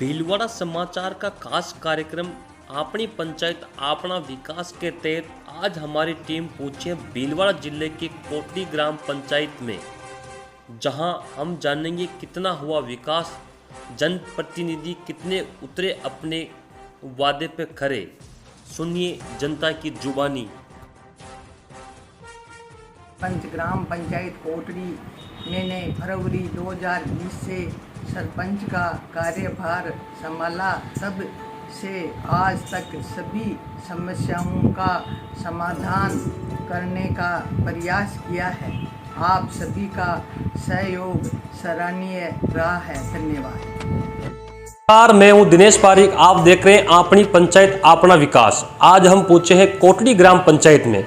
भीलवाड़ा समाचार का खास कार्यक्रम अपनी पंचायत अपना विकास के तहत आज हमारी टीम पहुंची है भीलवाड़ा जिले के कोटली ग्राम पंचायत में, जहां हम जानेंगे कितना हुआ विकास, जनप्रतिनिधि कितने उतरे अपने वादे पे खरे। सुनिए जनता की जुबानी। ग्राम पंचायत कोटली मैंने फरवरी 2020 से सरपंच का कार्यभार संभाला। तब से आज तक सभी समस्याओं का समाधान करने का प्रयास किया है। आप सभी का सहयोग सराहनीय रहा है। धन्यवाद। नमस्कार, मैं हूं दिनेश पारिक। आप देख रहे हैं अपनी पंचायत अपना विकास। आज हम पहुंचे हैं कोटली ग्राम पंचायत में,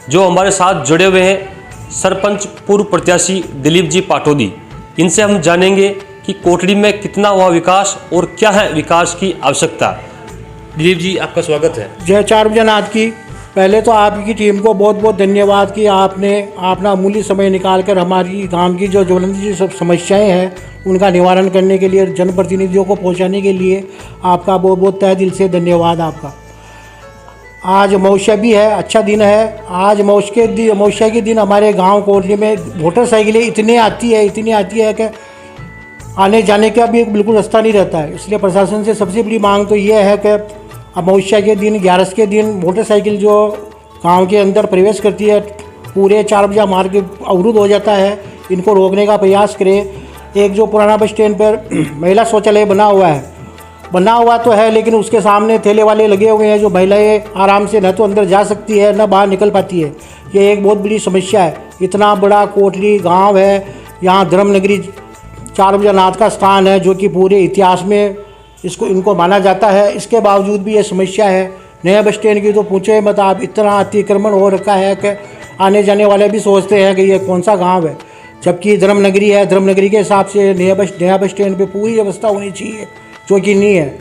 जो हमारे साथ जुड़े हुए हैं सरपंच पूर्व प्रत्याशी दिलीप जी पाटोदी। इनसे हम जानेंगे कि कोटली में कितना हुआ विकास और क्या है विकास की आवश्यकता। दिलीप जी, आपका स्वागत है। जय चारभुजनाथ की। पहले तो आपकी टीम को बहुत बहुत धन्यवाद कि आपने अपना अमूल्य समय निकालकर हमारी गांव की जो ज्वलंत जी सब समस्याएं हैं उनका निवारण करने के लिए, जनप्रतिनिधियों को पहुंचाने के लिए आपका बहुत बहुत तहे दिल से धन्यवाद आपका। आज अमावस्या भी है, अच्छा दिन है। आज अमावस्या के दिन हमारे गांव कोटली में मोटरसाइकिलें इतनी आती है कि आने जाने का भी बिल्कुल रास्ता नहीं रहता है। इसलिए प्रशासन से सबसे बड़ी मांग तो ये है कि अमावस्या के दिन, 11 के दिन मोटरसाइकिल जो गांव के अंदर प्रवेश करती है, पूरे 4 बजे मार्ग अवरुद्ध हो जाता है। इनको रोकने का प्रयास करें। एक जो पुराना बस स्टैंड पर महिला शौचालय बना हुआ तो है, लेकिन उसके सामने ठेले वाले लगे हुए हैं, जो महिलाएं आराम से न तो अंदर जा सकती है न बाहर निकल पाती है। ये एक बहुत बड़ी समस्या है। इतना बड़ा कोटली गांव है, यहाँ धर्मनगरी चारभुजनाथ का स्थान है, जो कि पूरे इतिहास में इनको माना जाता है। इसके बावजूद भी ये समस्या है। नया बस स्टैंड की तो पूछे मत आप, इतना अतिक्रमण हो रखा है कि आने जाने वाले भी सोचते हैं कि ये कौन सा गाँव है, जबकि धर्मनगरी है। धर्मनगरी के हिसाब से नया बस स्टैंड पर पूरी व्यवस्था होनी चाहिए, जो कि नहीं है।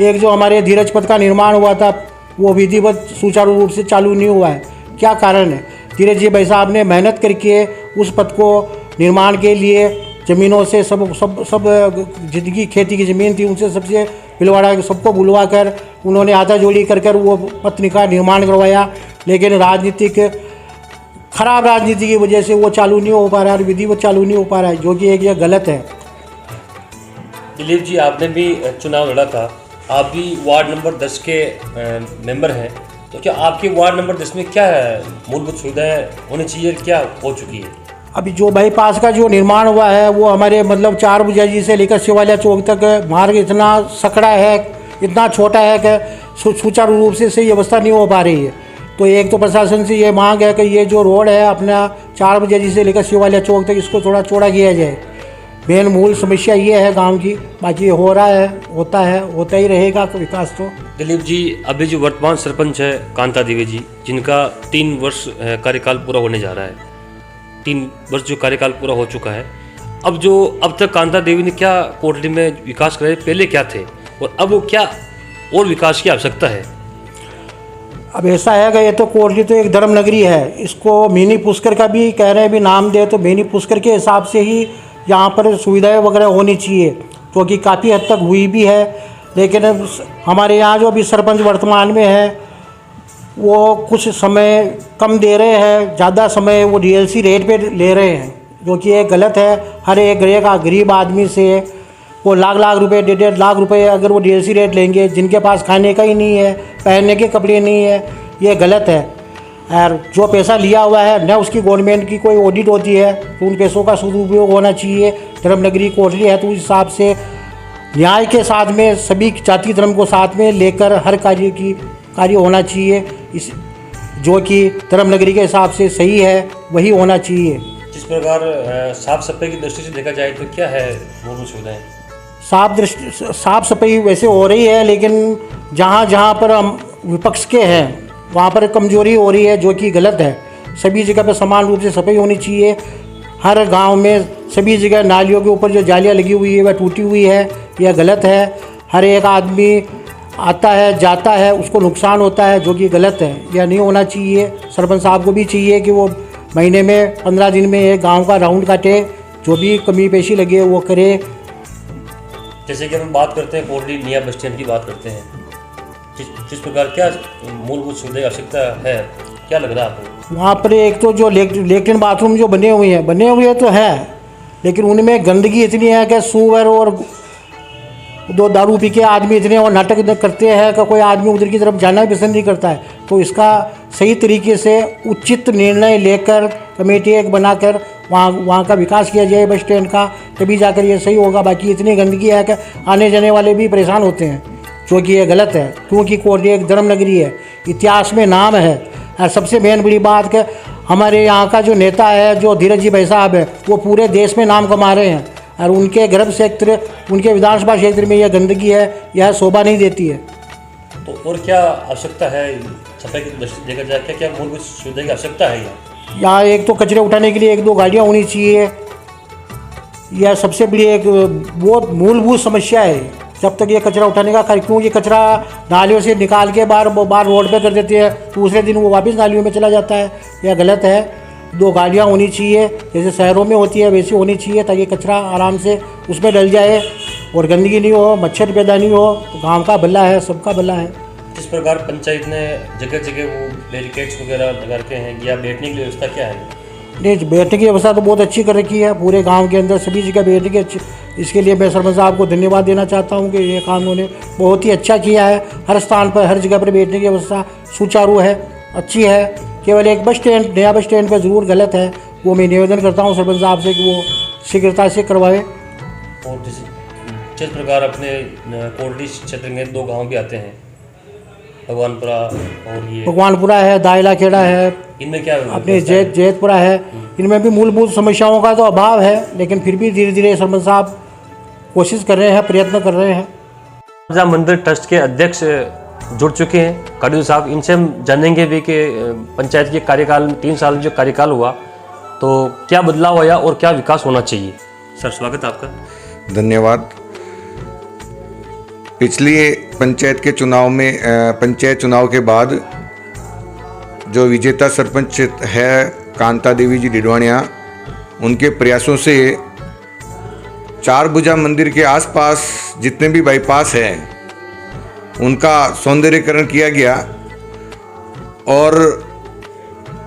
एक जो हमारे धीरज पथ का निर्माण हुआ था, वो विधिवत सुचारू रूप से चालू नहीं हुआ है। क्या कारण है? धीरज जी भाई साहब ने मेहनत करके उस पथ को निर्माण के लिए ज़मीनों से सब जिंदगी खेती की ज़मीन थी, उनसे सबसे भीलवाड़ा सबको बुलवा कर उन्होंने आधा जोड़ी कर वो पथ का निर्माण करवाया। लेकिन खराब राजनीति की वजह से वो चालू नहीं हो पा रहा है, विधिवत चालू नहीं हो पा रहा है, जो कि एक ये गलत है। दिलीप जी, आपने भी चुनाव लड़ा था, आप भी वार्ड नंबर 10 के मेंबर हैं, तो क्या आपके वार्ड नंबर 10 में क्या है मूलभूत सुविधाएं होनी चाहिए, क्या हो चुकी है? अभी जो बाईपास का जो निर्माण हुआ है, वो हमारे मतलब 4 बुजाजी से लेकर शिवालय चौक तक मार्ग इतना सकड़ा है, इतना छोटा है कि सुचारू रूप से सही व्यवस्था नहीं हो पा रही है। तो एक तो प्रशासन से ये मांग है कि ये जो रोड है अपना 4 बुजाजी से लेकर शिवालय चौक तक, इसको थोड़ा चौड़ा किया जाए। मेन मूल समस्या ये है गांव की। बाकी हो रहा है, होता ही रहेगा विकास तो। दिलीप जी, अभी जो वर्तमान सरपंच है कांता देवी जी, जिनका 3 वर्ष कार्यकाल पूरा होने जा रहा है, 3 वर्ष जो कार्यकाल पूरा हो चुका है, अब तक कांता देवी ने क्या कोटली में विकास कराए, पहले क्या थे और अब वो क्या और विकास की आवश्यकता है? अब ऐसा है कि ये तो कोटली तो एक धर्मनगरी है, इसको मिनी पुष्कर का भी कह रहे हैं, भी नाम दे तो मिनी पुष्कर के हिसाब से ही यहाँ पर सुविधाएं वगैरह होनी चाहिए, क्योंकि काफ़ी हद तक हुई भी है। लेकिन हमारे यहाँ जो अभी सरपंच वर्तमान में है, वो कुछ समय कम दे रहे हैं, ज़्यादा समय वो डीएलसी रेट पे ले रहे हैं, जो कि ये गलत है। हर एक गरीब आदमी से वो लाख रुपए, 1.5 लाख रुपए अगर वो डीएलसी रेट लेंगे, जिनके पास खाने का ही नहीं है, पहनने के कपड़े नहीं है, ये गलत है। और जो पैसा लिया हुआ है न उसकी गवर्नमेंट की कोई ऑडिट होती है, तो उन पैसों का सदुपयोग होना चाहिए। धर्मनगरी कोटली है, तो उस हिसाब से न्याय के साथ में सभी जाति धर्म को साथ में लेकर हर कार्य होना चाहिए, जो कि धर्मनगरी के हिसाब से सही है वही होना चाहिए। जिस प्रकार साफ सफाई की दृष्टि से देखा जाए तो क्या है मूलभूत सुविधाएं? साफ सफाई वैसे हो रही है, लेकिन जहाँ पर हम विपक्ष के हैं वहाँ पर कमजोरी हो रही है, जो कि गलत है। सभी जगह पर समान रूप से सफाई होनी चाहिए। हर गांव में सभी जगह नालियों के ऊपर जो जालियाँ लगी हुई है वह टूटी हुई है, यह गलत है। हर एक आदमी आता है जाता है, उसको नुकसान होता है, जो कि गलत है, यह नहीं होना चाहिए। सरपंच साहब को भी चाहिए कि वो महीने में 15 दिन में एक गाँव का राउंड काटे, जो भी कमी पेशी लगे वो करे। जैसे कि हम बात करते हैं कोटली नया बस स्टैंड की बात करते हैं, जिस प्रकार क्या मूलभूत सुविधा की आवश्यकता है, क्या लग रहा है आपको? वहाँ पर एक तो जो लेट्रिन बाथरूम जो बने हुए तो है, लेकिन उनमें गंदगी इतनी है कि सूअर और दो दारू पी के आदमी इतने और नाटक करते हैं कि कोई आदमी उधर की तरफ जाना भी पसंद नहीं करता है। तो इसका सही तरीके से उचित निर्णय लेकर कमेटी एक बनाकर वहाँ का विकास किया जाए बस स्टैंड का, तभी जाकर ये सही होगा। बाकी इतनी गंदगी है कि आने जाने वाले भी परेशान होते हैं, जो कि ये गलत है, क्योंकि कोटली एक धर्म नगरी है, इतिहास में नाम है। और सबसे मेन बड़ी बात कि हमारे यहाँ का जो नेता है, जो धीरज जी भाई साहब है, वो पूरे देश में नाम कमा रहे हैं, और उनके गर्भ क्षेत्र, उनके विधानसभा क्षेत्र में यह गंदगी है, यह शोभा नहीं देती है। तो और क्या आवश्यकता है सफाई की दृष्टि देखा जाए, क्या क्या मूलभूत सुविधा की आवश्यकता है यहाँ एक तो कचरे उठाने के लिए 1-2 गाड़ियाँ होनी चाहिए, यह सबसे बड़ी एक बहुत मूलभूत समस्या है। जब तक ये कचरा उठाने का क्यों ये कचरा नालियों से निकाल के बार रोड पे कर देते हैं, दूसरे दिन वो वापस नालियों में चला जाता है, यह गलत है। 2 गाड़ियाँ होनी चाहिए, जैसे शहरों में होती है वैसी होनी चाहिए, ताकि कचरा आराम से उसमें डल जाए और गंदगी नहीं हो, मच्छर पैदा नहीं हो। तो गाँव का भला है, सबका भला है। जिस प्रकार पंचायत ने जगह जगह वो बैरिकेड्स वगैरह लगा रखे हैं, या बैठने की व्यवस्था क्या है? नहीं, बैठने की व्यवस्था तो बहुत अच्छी कर रखी है, पूरे गांव के अंदर सभी जगह बैठने की अच्छी। इसके लिए मैं सरपंच साहब को धन्यवाद देना चाहता हूं कि ये काम उन्होंने बहुत ही अच्छा किया है। हर स्थान पर, हर जगह पर बैठने की व्यवस्था सुचारू है, अच्छी है। केवल एक बस स्टैंड, नया बस स्टैंड पर ज़रूर गलत है, वो मैं निवेदन करता हूँ सरपंच साहब से कि वो शीघ्रता से करवाए। और जिस प्रकार अपने कोटली क्षेत्र में 2 गाँव भी आते हैं, भगवानपुरा और ये भगवानपुरा है, दायला खेड़ा है, इनमें क्या अपने जैतपुरा है, इनमें भी मूलभूत समस्याओं का तो अभाव है, लेकिन फिर भी धीरे धीरे सरपंच साहब कोशिश कर रहे हैं, प्रयत्न कर रहे हैं। राजा मंदिर ट्रस्ट के अध्यक्ष जुड़ चुके हैं काडू साहब, इनसे हम जानेंगे भी कि पंचायत के कार्यकाल 3 साल जो कार्यकाल हुआ तो क्या बदलाव आया और क्या विकास होना चाहिए। सर स्वागत है आपका। धन्यवाद। पिछली पंचायत के चुनाव में पंचायत चुनाव के बाद जो विजेता सरपंच है कांता देवी जी डिडवाणिया, उनके प्रयासों से 4 भुजा मंदिर के आसपास जितने भी बाईपास हैं उनका सौंदर्यीकरण किया गया, और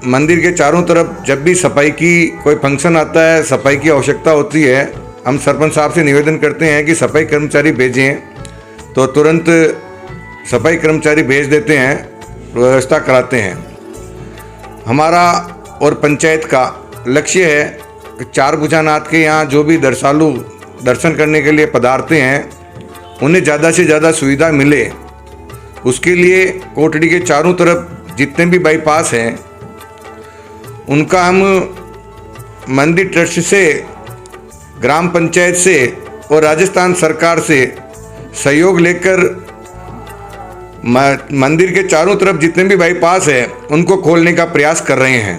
मंदिर के चारों तरफ जब भी सफाई की कोई फंक्शन आता है, सफाई की आवश्यकता होती है, हम सरपंच साहब से निवेदन करते हैं कि सफाई कर्मचारी भेजें, तो तुरंत सफाई कर्मचारी भेज देते हैं, व्यवस्था कराते हैं। हमारा और पंचायत का लक्ष्य है कि 4 भुजानाथ के यहाँ जो भी दर्शनालु दर्शन करने के लिए पधारते हैं उन्हें ज़्यादा से ज़्यादा सुविधा मिले। उसके लिए कोटड़ी के चारों तरफ जितने भी बाईपास हैं उनका हम मंदिर ट्रस्ट से, ग्राम पंचायत से और राजस्थान सरकार से सहयोग लेकर मंदिर के चारों तरफ जितने भी बाईपास है उनको खोलने का प्रयास कर रहे हैं।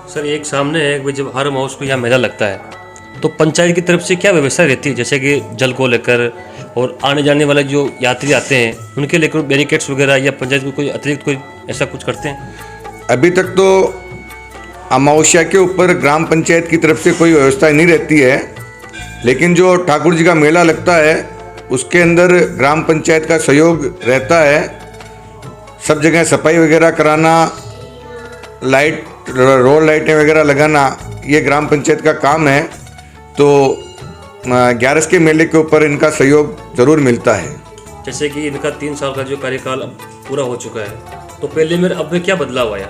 सर एक सामने है कि जब हर माउस को यहाँ मेला लगता है तो पंचायत की तरफ से क्या व्यवस्था रहती है, जैसे कि जल को लेकर और आने जाने वाले जो यात्री आते हैं उनके लेकर बैरिकेड्स वगैरह, या पंचायत में कोई अतिरिक्त कोई ऐसा कुछ करते हैं? अभी तक तो अमावस्या के ऊपर ग्राम पंचायत की तरफ से कोई व्यवस्था नहीं रहती है, लेकिन जो ठाकुर जी का मेला लगता है उसके अंदर ग्राम पंचायत का सहयोग रहता है। सब जगह सफाई वगैरह कराना, लाइट, रोड लाइटें वगैरह लगाना, ये ग्राम पंचायत का काम है। तो 11 के मेले के ऊपर इनका सहयोग ज़रूर मिलता है। जैसे कि इनका 3 साल का जो कार्यकाल अब पूरा हो चुका है, तो पहले में अब में क्या बदलाव आया?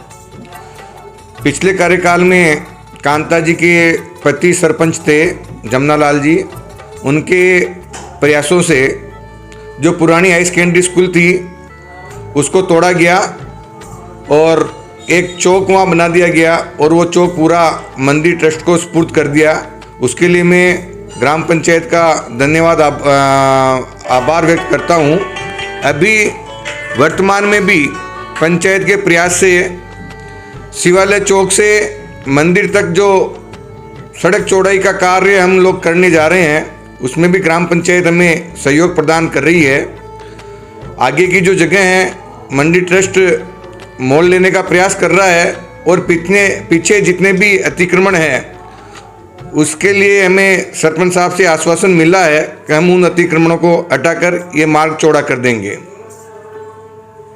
पिछले कार्यकाल में कांता जी के पति सरपंच थे जमुनालाल जी, उनके प्रयासों से जो पुरानी हाई सेकेंडरी स्कूल थी उसको तोड़ा गया और एक चौक वहाँ बना दिया गया, और वो चौक पूरा मंदिर ट्रस्ट को सुपुर्द कर दिया। उसके लिए मैं ग्राम पंचायत का धन्यवाद आभार व्यक्त करता हूँ। अभी वर्तमान में भी पंचायत के प्रयास से शिवालय चौक से मंदिर तक जो सड़क चौड़ाई का कार्य हम लोग करने जा रहे हैं, उसमें भी ग्राम पंचायत हमें सहयोग प्रदान कर रही है। आगे की जो जगह है मंदिर ट्रस्ट मोल लेने का प्रयास कर रहा है, और पीछे जितने भी अतिक्रमण हैं उसके लिए हमें सरपंच साहब से आश्वासन मिला है कि हम उन अतिक्रमणों को हटाकर ये मार्ग चौड़ा कर देंगे।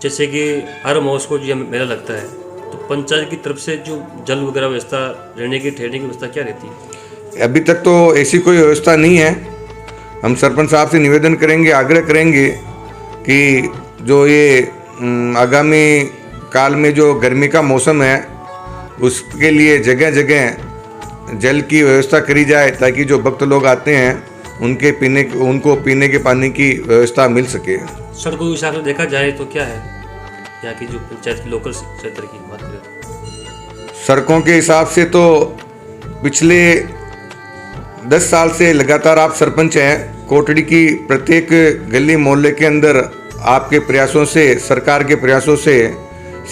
जैसे कि हर मौसम को जो मेला लगता है तो पंचायत की तरफ से जो जल वगैरह व्यवस्था, रहने की ठहरने की व्यवस्था क्या रहती है? अभी तक तो ऐसी कोई व्यवस्था नहीं है। हम सरपंच साहब से निवेदन करेंगे, आग्रह करेंगे कि जो ये आगामी काल में जो गर्मी का मौसम है उसके लिए जगह जगह जल की व्यवस्था करी जाए, ताकि जो भक्त लोग आते हैं उनको पीने के पानी की व्यवस्था मिल सके। सड़कों के हिसाब से देखा जाए तो क्या है यहाँ की जो पंचायत की लोकल क्षेत्र की बात करें? सड़कों के हिसाब से तो पिछले 10 साल से लगातार आप सरपंच हैं। कोटड़ी की प्रत्येक गली मोहल्ले के अंदर आपके प्रयासों से, सरकार के प्रयासों से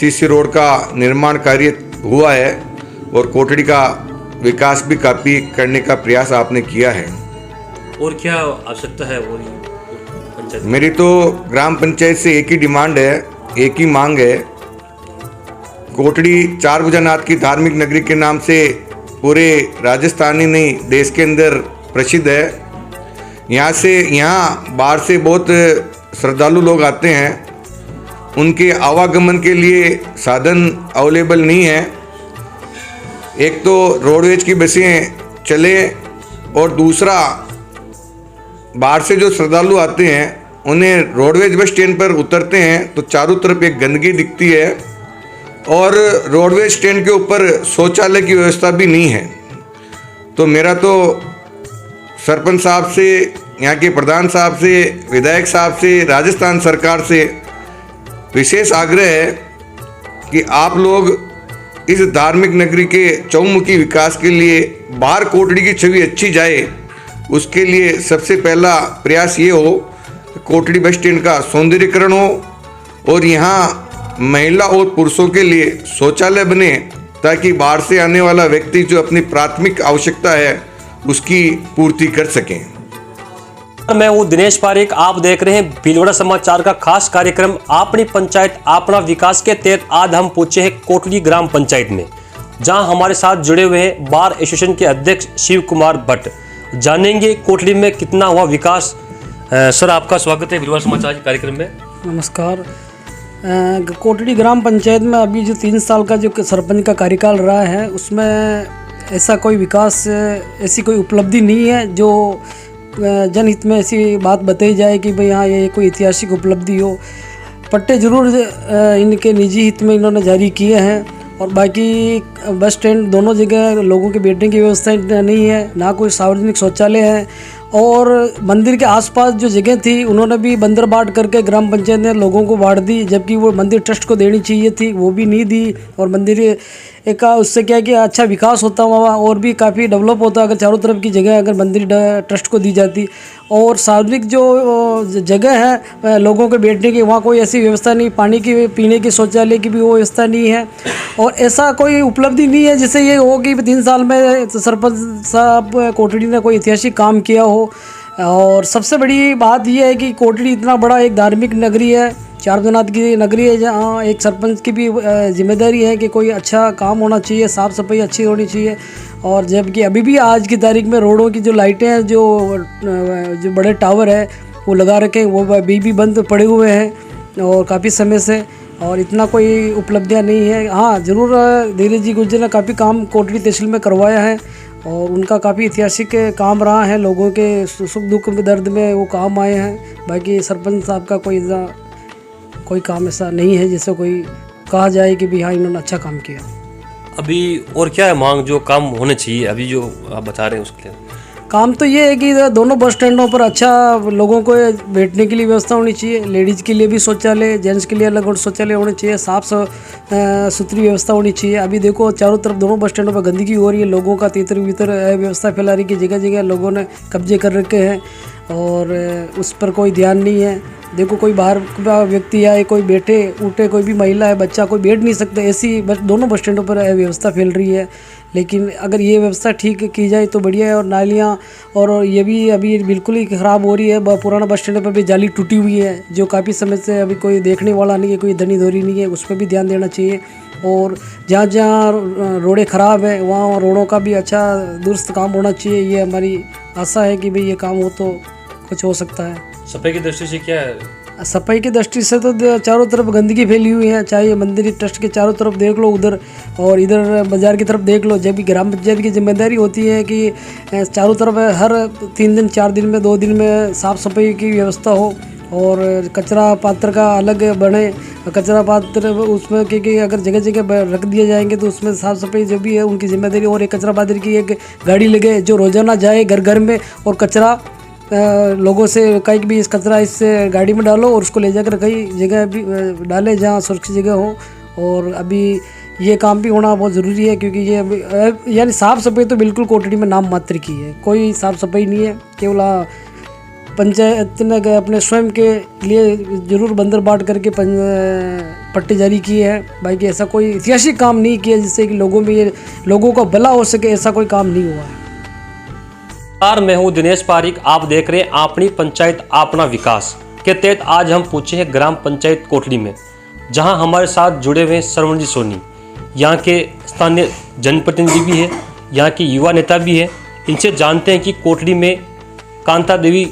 सीसी रोड का निर्माण कार्य हुआ है और कोटड़ी का विकास भी काफ़ी करने का प्रयास आपने किया है। और क्या आवश्यकता है और पंचायत? मेरी तो ग्राम पंचायत से एक ही डिमांड है, एक ही मांग है। कोटड़ी चार भुजानाथ की धार्मिक नगरी के नाम से पूरे राजस्थान ही नहीं देश के अंदर प्रसिद्ध है। यहाँ बाहर से बहुत श्रद्धालु लोग आते हैं, उनके आवागमन के लिए साधन अवेलेबल नहीं है। एक तो रोडवेज की बसें चले और दूसरा बाहर से जो श्रद्धालु आते हैं उन्हें रोडवेज बस स्टैंड पर उतरते हैं तो चारों तरफ एक गंदगी दिखती है और रोडवेज स्टैंड के ऊपर शौचालय की व्यवस्था भी नहीं है। तो मेरा तो सरपंच साहब से, यहाँ के प्रधान साहब से, विधायक साहब से, राजस्थान सरकार से विशेष आग्रह है कि आप लोग इस धार्मिक नगरी के चौमुखी विकास के लिए बाहर कोटड़ी की छवि अच्छी जाए, उसके लिए सबसे पहला प्रयास ये हो कि कोटड़ी बस स्टैंड का सौंदर्यीकरण हो और यहाँ महिला और पुरुषों के लिए शौचालय बने, ताकि बाहर से आने वाला व्यक्ति जो अपनी प्राथमिक आवश्यकता है उसकी पूर्ति कर सकें। मैं हूं दिनेश पारेख, आप देख रहे हैं भीलवाड़ा समाचार का खास कार्यक्रम अपनी पंचायत अपना विकास के तहत। आज हम पहुंचे हैं कोटड़ी ग्राम पंचायत में, जहां हमारे साथ जुड़े हुए हैं बार एसोसिएशन के अध्यक्ष शिव कुमार भट्ट। जानेंगे कोटड़ी में कितना हुआ विकास। सर, आपका स्वागत है भीलवाड़ा समाचार के कार्यक्रम में। नमस्कार। कोटड़ी ग्राम पंचायत में अभी जो 3 साल का जो सरपंच का कार्यकाल रहा है उसमें ऐसा कोई विकास, ऐसी कोई उपलब्धि नहीं है जो जनहित में ऐसी बात बताई जाए कि भाई हाँ ये कोई ऐतिहासिक उपलब्धि हो। पट्टे जरूर इनके निजी हित में इन्होंने जारी किए हैं और बाकी बस स्टैंड दोनों जगह लोगों के बैठने की व्यवस्था नहीं है, ना कोई सार्वजनिक शौचालय है। और मंदिर के आसपास जो जगह थी उन्होंने भी बंदर बांट करके ग्राम पंचायत ने लोगों को बांट दी, जबकि वो मंदिर ट्रस्ट को देनी चाहिए थी, वो भी नहीं दी। और मंदिर का उससे क्या कि अच्छा विकास होता वहाँ और भी काफ़ी डेवलप होता अगर चारों तरफ की जगह अगर मंदिर ट्रस्ट को दी जाती। और सार्वजनिक जो जगह है लोगों के बैठने की, वहाँ कोई ऐसी व्यवस्था नहीं, पानी की, पीने की, शौचालय की भी वो व्यवस्था नहीं है। और ऐसा कोई उपलब्धि नहीं है जिससे ये हो कि 3 साल में सरपंच साहब कोटड़ी ने कोई ऐतिहासिक काम किया हो। और सबसे बड़ी बात यह है कि कोटड़ी इतना बड़ा एक धार्मिक नगरी है, चार भुजानाथ की नगरी है, जहाँ एक सरपंच की भी जिम्मेदारी है कि कोई अच्छा काम होना चाहिए, साफ़ सफाई अच्छी होनी चाहिए। और जबकि अभी भी आज की तारीख में रोडों की जो लाइटें हैं, जो बड़े टावर है वो लगा रखे हैं, वो अभी भी बंद पड़े हुए हैं और काफ़ी समय से, और इतना कोई उपलब्धियां नहीं है। हाँ, ज़रूर धीरज जी गुर्जर ने काफ़ी काम कोटड़ी तहसील में करवाया है और उनका काफ़ी ऐतिहासिक काम रहा है, लोगों के सुख दुख में दर्द में वो काम आए हैं। बाकी सरपंच साहब का कोई काम ऐसा नहीं है जिससे कोई कहा जाए कि भी हाँ इन्होंने अच्छा काम किया। अभी और क्या है मांग जो काम होने चाहिए अभी जो आप बता रहे हैं उसके लिए? काम तो ये है कि दोनों बस स्टैंडों पर अच्छा लोगों को बैठने के लिए व्यवस्था होनी चाहिए, लेडीज़ के लिए भी शौचालय, जेंट्स के लिए अलग शौचालय होने चाहिए, साफ सुथरी व्यवस्था होनी चाहिए। अभी देखो चारों तरफ दोनों बस स्टैंडों पर गंदगी हो रही है, लोगों का तीतर भीतर व्यवस्था फैला रही है कि जगह जगह लोगों ने कब्जे कर रखे हैं और उस पर कोई ध्यान नहीं है। देखो कोई बाहर का व्यक्ति आए, कोई बैठे उठे, कोई भी महिला है, बच्चा, कोई बैठ नहीं सकते, ऐसी दोनों बस स्टैंडों पर व्यवस्था फैल रही है। लेकिन अगर ये व्यवस्था ठीक की जाए तो बढ़िया है। और नालियाँ और ये भी अभी बिल्कुल ही ख़राब हो रही है। पुराना बस स्टैंड पर भी जाली टूटी हुई है जो काफ़ी समय से अभी कोई देखने वाला नहीं है, कोई धनी धोरी नहीं है, उस पर भी ध्यान देना चाहिए। और जहाँ जहाँ रोडें ख़राब है वहाँ रोडों का भी अच्छा दुरुस्त काम होना चाहिए। ये हमारी आशा है कि भाई ये काम हो तो कुछ हो सकता है। सफाई की दृष्टि से क्या है? सफाई की दृष्टि से तो चारों तरफ गंदगी फैली हुई है, चाहे मंदिर ट्रस्ट के चारों तरफ देख लो उधर, और इधर बाजार की तरफ देख लो। जब भी ग्राम पंचायत की जिम्मेदारी होती है कि चारों तरफ हर 3 दिन 4 दिन में 2 दिन में साफ़ सफाई की व्यवस्था हो और कचरा पात्र का अलग बने। कचरा पात्र उसमें क्योंकि अगर जगह जगह रख दिए जाएंगे तो उसमें साफ़ सफाई जो भी है उनकी जिम्मेदारी। और एक कचरा पात्र की एक गाड़ी लगे जो रोजाना जाए घर घर में और कचरा लोगों से कहीं भी इस कचरा इस गाड़ी में डालो और उसको ले जाकर कई जगह भी डाले जहाँ सुरक्षित जगह हो। और अभी ये काम भी होना बहुत ज़रूरी है क्योंकि ये यानी साफ़ सफाई तो बिल्कुल कोटड़ी में नाम मात्र की है, कोई साफ़ सफाई नहीं है। केवल पंचायत ने अपने स्वयं के लिए ज़रूर बंदर बांट करके पट्टी जारी की है, बाकी ऐसा कोई ऐतिहासिक काम नहीं किया जिससे कि लोगों का भला हो सके, ऐसा कोई काम नहीं हुआ है। मैं हूं दिनेश पारिक, आप देख रहे हैं अपनी पंचायत अपना विकास के तहत आज हम पहुंचे हैं ग्राम पंचायत कोटड़ी में, जहां हमारे साथ जुड़े हुए हैं श्रवण जी सोनी। यहां के स्थानीय जनप्रतिनिधि भी है, यहां के युवा नेता भी है। इनसे जानते हैं कि कोटड़ी में कांता देवी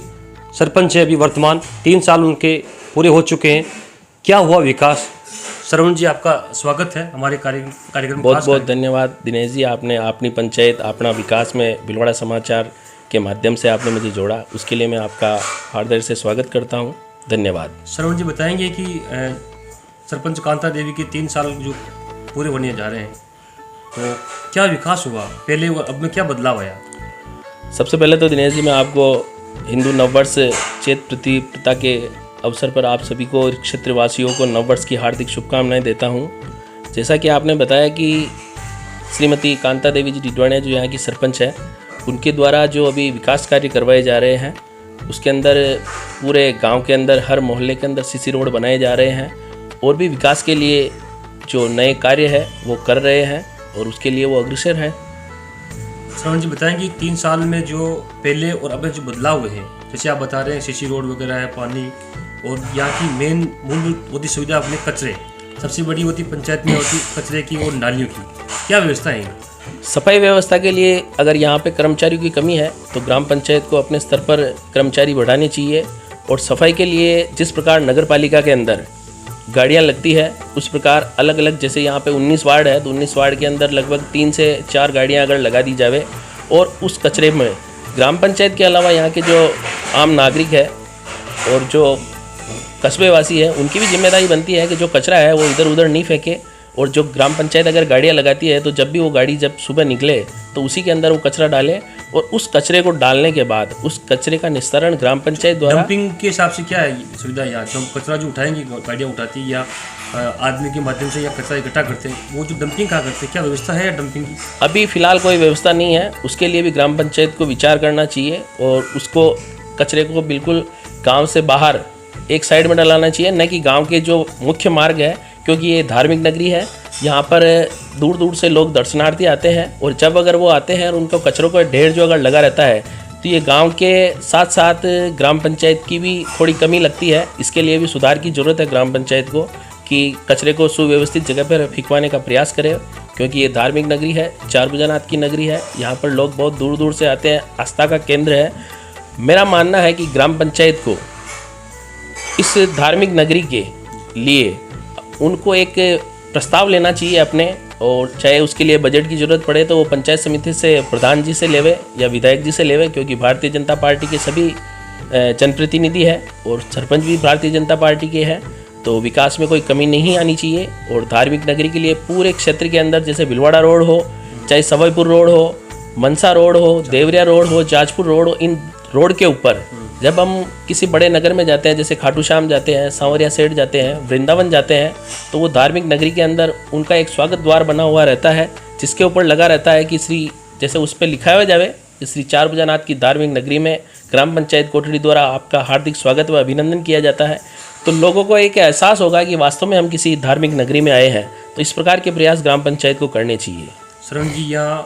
सरपंच है, अभी वर्तमान 3 साल उनके पूरे हो चुके हैं। क्या हुआ विकास? श्रवण जी, आपका स्वागत है हमारे कार्यक्रम। बहुत बहुत धन्यवाद दिनेश जी, आपने अपनी पंचायत अपना विकास में भीलवाड़ा समाचार के माध्यम से आपने मुझे जोड़ा, उसके लिए मैं आपका हार्दिक से स्वागत करता हूं। धन्यवाद। श्रवण जी बताएंगे कि सरपंच कांता देवी के 3 साल जो पूरे होने जा रहे हैं, तो क्या विकास हुआ पहले और अब में, क्या बदलाव आया? सबसे पहले तो दिनेश जी मैं आपको हिंदू नववर्ष चैत प्रतिपदा के अवसर पर आप सभी को क्षेत्रवासियों को नववर्ष की हार्दिक शुभकामनाएं देता हूं। जैसा कि आपने बताया कि श्रीमती कांता देवी जी डिडवाणिया जो यहाँ की सरपंच है, उनके द्वारा जो अभी विकास कार्य करवाए जा रहे हैं उसके अंदर पूरे गांव के अंदर हर मोहल्ले के अंदर सीसी रोड बनाए जा रहे हैं और भी विकास के लिए जो नए कार्य है वो कर रहे हैं और उसके लिए वो अग्रसर है। श्रवण जी बताएंगे 3 साल में जो पहले और अब में जो बदलाव हुए हैं, जैसे आप बता रहे हैं सीसी रोड वगैरह है, पानी, और यहाँ की मूलभूत होती सुविधा अपने कचरे, सबसे बड़ी होती पंचायत में होती कचरे की और नालियों की, क्या व्यवस्था है? सफाई व्यवस्था के लिए अगर यहाँ पे कर्मचारियों की कमी है तो ग्राम पंचायत को अपने स्तर पर कर्मचारी बढ़ाने चाहिए। और सफाई के लिए जिस प्रकार नगर पालिका के अंदर गाड़ियाँ लगती है उस प्रकार अलग अलग, जैसे यहाँ पे 19 वार्ड है तो 19 वार्ड के अंदर लगभग 3 से 4 गाड़ियाँ अगर लगा दी जावे और उस कचरे में ग्राम पंचायत के अलावा यहाँ के जो आम नागरिक है और जो कस्बे वासी है उनकी भी जिम्मेदारी बनती है कि जो कचरा है वो इधर उधर नहीं फेंके। और जो ग्राम पंचायत अगर गाड़ियाँ लगाती है तो जब भी वो गाड़ी जब सुबह निकले तो उसी के अंदर वो कचरा डाले और उस कचरे को डालने के बाद उस कचरे का निस्तारण ग्राम पंचायत द्वारा। डंपिंग के हिसाब से क्या है सुविधा यहाँ? जो कचरा जो उठाएंगी गाड़ियाँ उठाती है या आदमी के माध्यम से या कचरा इकट्ठा करते हैं, वो जो डंपिंग कहाँ करते हैं, क्या व्यवस्था है डंपिंग की? अभी फ़िलहाल कोई व्यवस्था नहीं है, उसके लिए भी ग्राम पंचायत को विचार करना चाहिए और उसको कचरे को बिल्कुल गाँव से बाहर एक साइड में डलाना चाहिए, न कि गाँव के जो मुख्य मार्ग है, क्योंकि ये धार्मिक नगरी है। यहाँ पर दूर दूर से लोग दर्शनार्थी आते हैं और जब अगर वो आते हैं और उनको कचरों का ढेर जो अगर लगा रहता है तो ये गांव के साथ साथ ग्राम पंचायत की भी थोड़ी कमी लगती है। इसके लिए भी सुधार की ज़रूरत है ग्राम पंचायत को कि कचरे को सुव्यवस्थित जगह पर फेंकवाने का प्रयास करे, क्योंकि ये धार्मिक नगरी है, 4 भुजानाथ की नगरी है। यहाँ पर लोग बहुत दूर दूर से आते हैं, आस्था का केंद्र है। मेरा मानना है कि ग्राम पंचायत को इस धार्मिक नगरी के लिए उनको एक प्रस्ताव लेना चाहिए अपने, और चाहे उसके लिए बजट की ज़रूरत पड़े तो वो पंचायत समिति से प्रधान जी से लेवे या विधायक जी से लेवे, क्योंकि भारतीय जनता पार्टी के सभी जनप्रतिनिधि है और सरपंच भी भारतीय जनता पार्टी के हैं, तो विकास में कोई कमी नहीं आनी चाहिए। और धार्मिक नगरी के लिए पूरे क्षेत्र के अंदर जैसे भीलवाड़ा रोड हो, चाहे सवाईपुर रोड हो, मनसा रोड हो, देवरिया रोड हो, जाजपुर रोड हो, इन रोड के ऊपर जब हम किसी बड़े नगर में जाते हैं, जैसे खाटू श्याम जाते हैं, सांवरिया सेठ जाते हैं, वृंदावन जाते हैं, तो वो धार्मिक नगरी के अंदर उनका एक स्वागत द्वार बना हुआ रहता है जिसके ऊपर लगा रहता है कि श्री, जैसे उस पर लिखा हुआ जावे श्री 4 भुजानाथ की धार्मिक नगरी में ग्राम पंचायत कोटड़ी द्वारा आपका हार्दिक स्वागत व अभिनंदन किया जाता है। तो लोगों को एक एहसास होगा कि वास्तव में हम किसी धार्मिक नगरी में आए हैं। तो इस प्रकार के प्रयास ग्राम पंचायत को करने चाहिए। शरण जी, यहाँ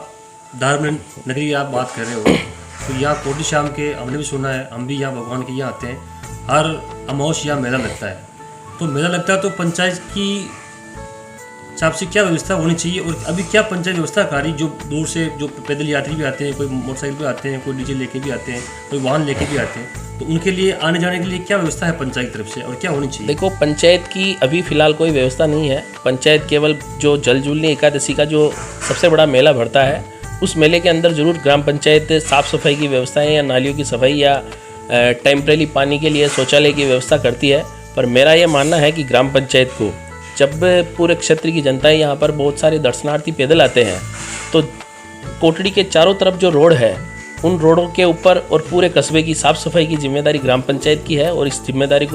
धार्मिक नगरी की आप बात कर रहे हो, तो यहाँ कोटी श्याम के हमने भी सुना है, हम भी यहाँ भगवान के यहाँ आते हैं, हर अमावस यहाँ मेला लगता है। तो मेला लगता है तो पंचायत की हिसाब से क्या व्यवस्था होनी चाहिए, और अभी क्या पंचायत व्यवस्था कार्य जो दूर से जो पैदल यात्री भी आते हैं, कोई मोटरसाइकिल पे आते हैं, कोई डीजे लेके भी आते हैं, कोई वाहन लेके भी आते हैं, तो उनके लिए आने जाने के लिए क्या व्यवस्था है पंचायत की तरफ से और क्या होनी चाहिए? देखो, पंचायत की अभी फिलहाल कोई व्यवस्था नहीं है। पंचायत केवल जो जलजूलनी एकादशी का जो सबसे बड़ा मेला भरता है, उस मेले के अंदर जरूर ग्राम पंचायत साफ़ सफाई की व्यवस्थाएं या नालियों की सफाई या टेम्परेरी पानी के लिए शौचालय की व्यवस्था करती है। पर मेरा ये मानना है कि ग्राम पंचायत को, जब पूरे क्षेत्र की जनता यहाँ पर बहुत सारे दर्शनार्थी पैदल आते हैं, तो कोटड़ी के चारों तरफ जो रोड है, उन रोडों के ऊपर और पूरे कस्बे की साफ़ सफाई की जिम्मेदारी ग्राम पंचायत की है, और इस जिम्मेदारी